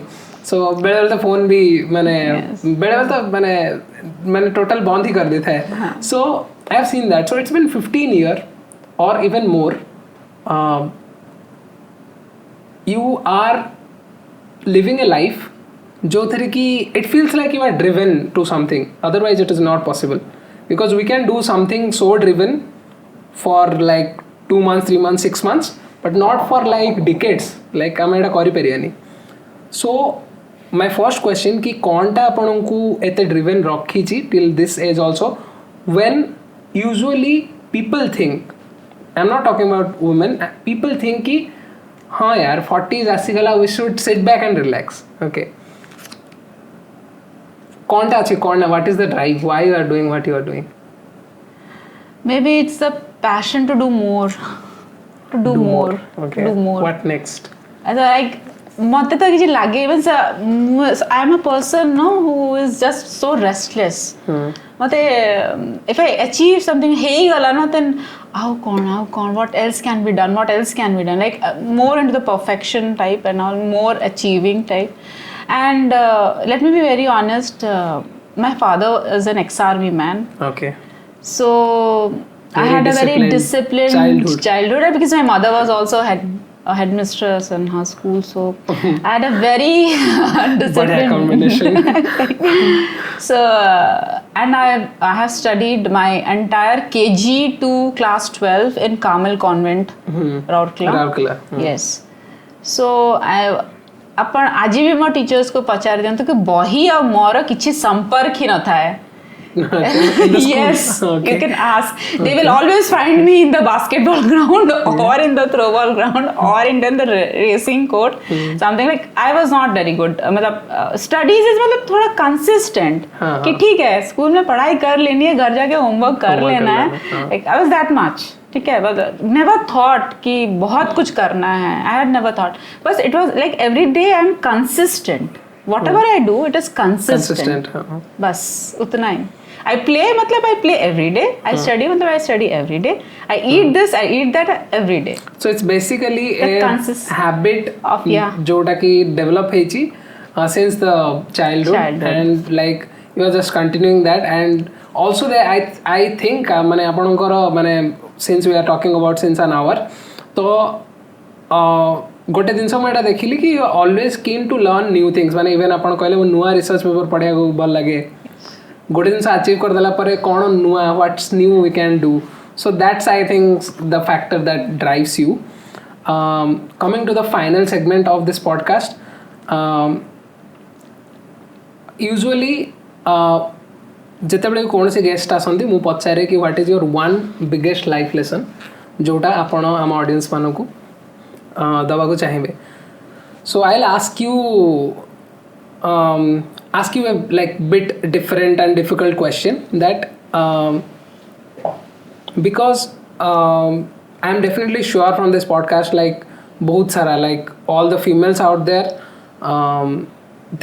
so बेले तो फोन भी मैंने बेले तो मैंने टोटल बंद ही कर देता है so I have seen that so it's been 15 year और even more you are living a life जो थे कि it feels like you are driven to something otherwise it is not possible because we can do something so driven for like 2 months 3 months 6 months but not for like decades like आम एटा करि Pariyani so my first question कि कोनटा आपन को एते driven रखी छी till this age also when usually people think I'm not talking about women people think कि हाँ यार 40s आसी गला we should sit back and relax okay कौनटा अच्छी कौन what is the drive why you are doing what you are doing maybe it's the passion to do more okay do more what next as like मते तो किसी लागे even I am a person know who is just so restless मते if I achieve something हे गला ना then how con what else can be done like more into the perfection type and all more achieving type and let me be very honest my father is an ex-army man Okay. so I had a very disciplined childhood because my mother was also a headmistress in her school, so I had a very disciplined combination. So and I have studied my entire KG to class 12 in Carmel Convent, Rourkela. Yes. So अपन आज भी मो teachers को पचार दियंतु कि बही आ मोर किछि संपर्क ही न थाए. Yes, you can ask. They will always find me in the basketball ground or in the throwball ground or in the racing court. Something like I was not very good. मतलब studies is मतलब थोड़ा consistent. कि ठीक है school में पढ़ाई कर लेनी है घर जाके होमवर्क कर लेना है. Like I was that much. ठीक है but never thought कि बहुत कुछ करना है. I had never thought. बस it was like every day I am consistent. Whatever I do, it is consistent. बस उतना ही. I play मतलब I play every day. I study मतलब I study every day. I eat this, I eat that every day. So it's basically a habit of जोटा की develop ହେଇची since the childhood and like you are just continuing that and also I think माने आपनकर माने since we are talking about since an hour तो गोटे जिनस मुझे देखिली कि you always keen to learn new things माने इवन आपन कहले वो नुआ रिसर्च पेपर पढ़िया को भल लगे गोटे जिनस अचीव कर देला परे कोन नुआ what's new we can do so that's I think the factor that drives you coming to the final segment of this podcast usually जितेबाला कौन से गेस्ट आसती मुझे पचारे कि what is your one biggest life lesson जोटा आपण आम ऑडियंस मानक दवा को चाहिए so I will ask you a like bit different and difficult question that because I am definitely sure from this podcast like बहुत सारा like all the females out there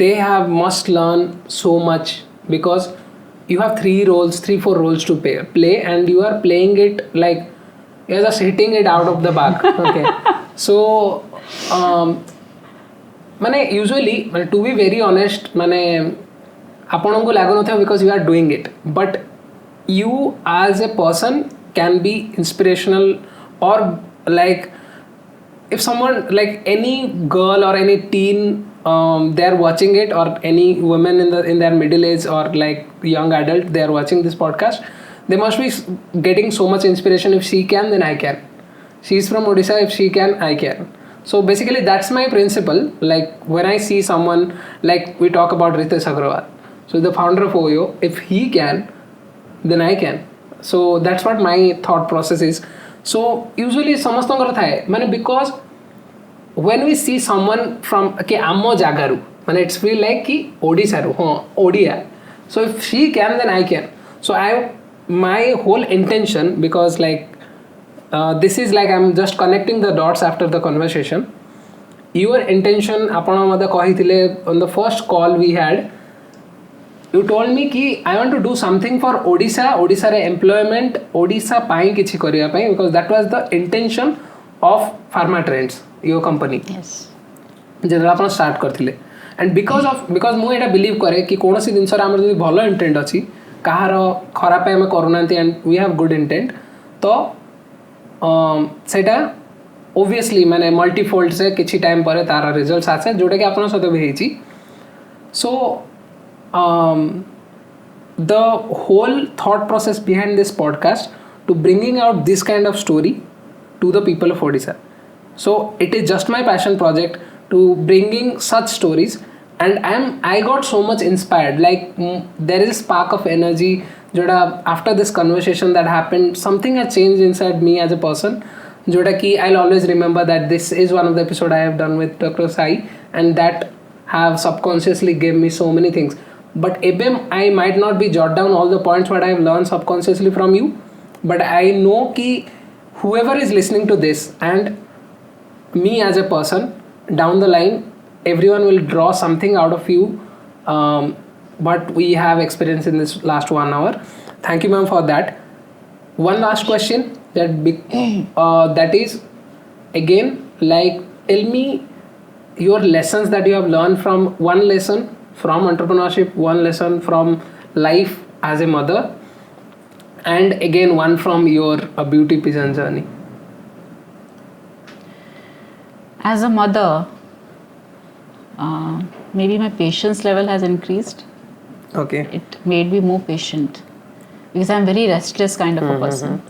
they have must learn so much because you have 3-4 roles to play and you are playing it like you're just hitting it out of the park. Okay. So माने usually to be very honest माने आपन को लागो न because you are doing it but you as a person can be inspirational or like if someone like any girl or any teen they are watching it or any women in their middle age or like young adult they are watching this podcast they must be getting so much inspiration. If she can then I can. She is from Odisha, if she can I can. So basically that's my principle. Like when I see someone like we talk about Ritesh Agrawal, so the founder of OYO, if he can then I can. So that's what my thought process is. So usually समस्तंकर थाए माने because when we see someone from के आमो जागारू माने it's feel like कि ओडिशा रू हाँ Odia. So if she can then I can. So my whole intention because like this is like I'm just connecting the dots after the conversation. Your intention आपण मते कहिथिले on the first call we had you told me कि I want to do something for Odisha रे employment Odisha पाई किछि करिया पाई because that was the intention of Pharma Trends your company. Yes. जेतला आपण start करथिले and because मु एटा believe करे कि कोनोसी जिंस रे हमर जदी भलो इंटेंट अछि कहार खराब पे हम करूनांती and we have good intent तो सेटा ओबियसली माने मल्टीफोल्ड से किछि टाइम पर तार रिजल्ट्स आसे जोटा कि आपन सते भी हेछि सो the whole thought process behind this podcast to bringing out this kind of story to the people of Odisha. So it is just my passion project to bringing such stories and I got so much inspired like there is a spark of energy joda after this conversation that happened something has changed inside me as a person joda ki I'll always remember that this is one of the episode I have done with Dr. Sai and that have subconsciously gave me so many things but ebe I might not be jot down all the points what I have learned subconsciously from you but I know ki whoever is listening to this and me as a person down the line everyone will draw something out of you, but we have experience in this last 1 hour. Thank you, ma'am, for that. One last question that is again, like, tell me your lessons that you have learned from one lesson from entrepreneurship, one lesson from life as a mother, and again one from your beauty pigeon journey. As a mother, maybe my patience level has increased. Okay. It made me more patient because I'm very restless kind of a person.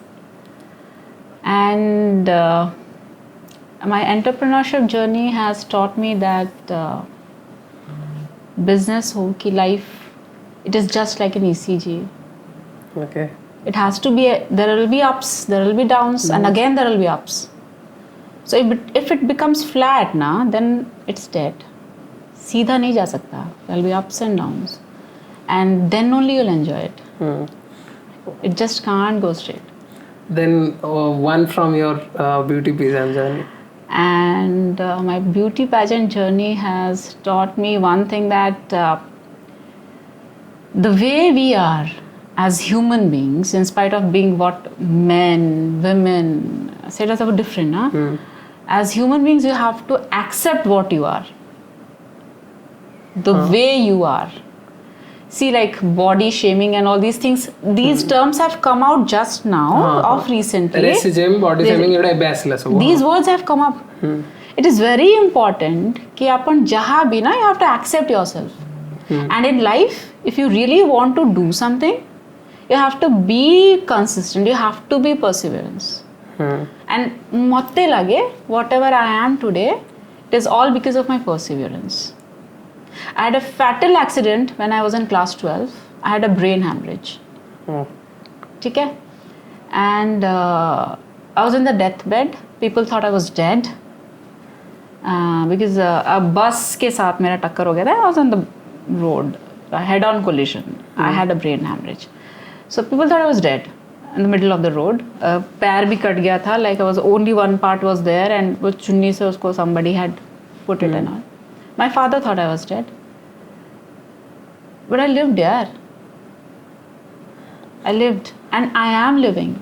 And my entrepreneurship journey has taught me that business ho ki life, it is just like an ECG. Okay. It has to be, there will be ups, there will be downs, and again there will be ups. So if it becomes flat na, then it's dead. सीधा नहीं जा सकता. There will be ups and downs, and then only you'll enjoy it. It just can't go straight. Then one from your beauty pageant journey. And my beauty pageant journey has taught me one thing, that the way we are as human beings, in spite of being what men, women, status are different, huh? As human beings, you have to accept what you are, the way you are. See, like body shaming and all these things, these terms have come out just now, of recently. Racism, body shaming, it is baseless. These words have come up. It is very important कि अपन जहाँ भी ना, you have to accept yourself. And in life, if you really want to do something, you have to be consistent. You have to be perseverance. And motte lage, whatever I am today, it is all because of my perseverance. I had a fatal accident when I was in class 12. I had a brain hemorrhage. ठीक है? And I was in the deathbed. People thought I was dead because a bus के साथ मेरा टक्कर हो गया था. I was on the road, a head-on collision. I had a brain hemorrhage. So people thought I was dead in the middle of the road. पैर भी cut गया था. Like I was only one part was there, and वो चुन्नी से उसको somebody had put it and all. My father thought I was dead. But I lived there. I lived, and I am living.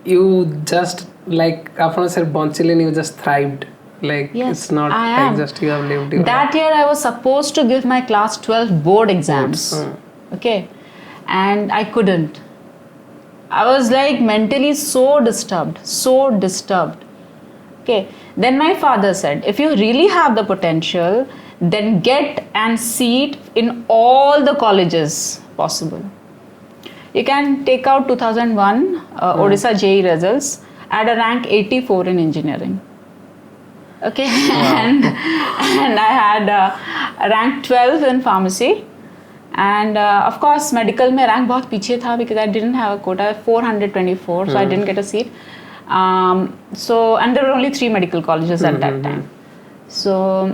You just, like, after said Bonchilin, you just thrived. Like, Yes, it's not I like am. just you have lived your life. That year I was supposed to give my class 12 board exams. Okay. And I couldn't. I was like mentally so disturbed. Okay. Then my father said, if you really have the potential, then get and seat in all the colleges possible. You can take out 2001 Odisha JEE results. I had a rank 84 in engineering. Okay. and I had a rank 12 in pharmacy. And of course, medical mein rank bahut piche tha because I didn't have a quota, 424, so I didn't get a seat. So, and there were only 3 medical colleges at that time. So,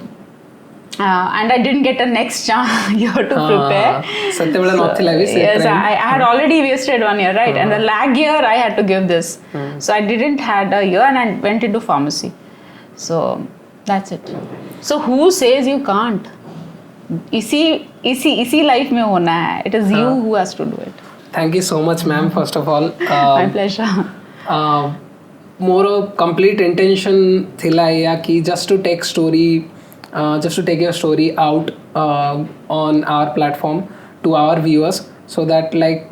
and I didn't get a next year to prepare. Yes, I had already wasted 1 year, right? And the lag year I had to give this. So I didn't had a year, and I went into pharmacy. So that's it. So who says you can't? इसी life में होना है. It is you who has to do it. Thank you so much, ma'am, first of all. My pleasure. More complete intention thila ya ki just to take your story out on our platform to our viewers, so that like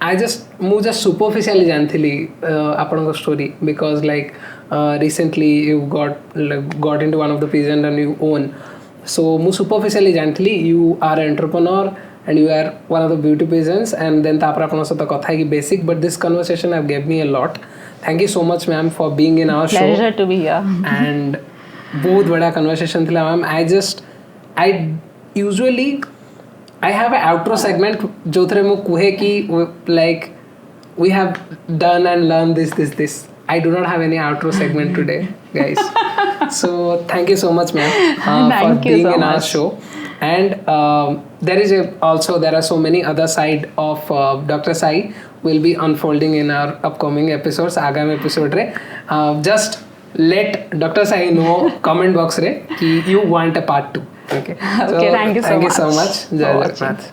I just superficially जानथली आपनका story, because like recently you got into one of the pageant and you own. So mu superficially जानथली you are an entrepreneur and you are one of the beauty pageants, and then तापर आपन सହିତ କଥା है कि basic, but this conversation have gave me a lot. Thank you so much, ma'am, for being in our show. Pleasure to be here. And बहुत बड़ा conversation थिला, ma'am. I usually I have an outro segment जो थरे मु कुहे कि like we have done and learned this. I do not have any outro segment today, guys. So thank you so much, ma'am, for being in our show. And there are so many other side of Dr. Sai will be unfolding in our upcoming episodes, agami episode re. Just let Dr. Sai know comment box re ki you want a part 2. Okay. Okay, thank you so Thank you so much much. for Jai watching. Jagannath.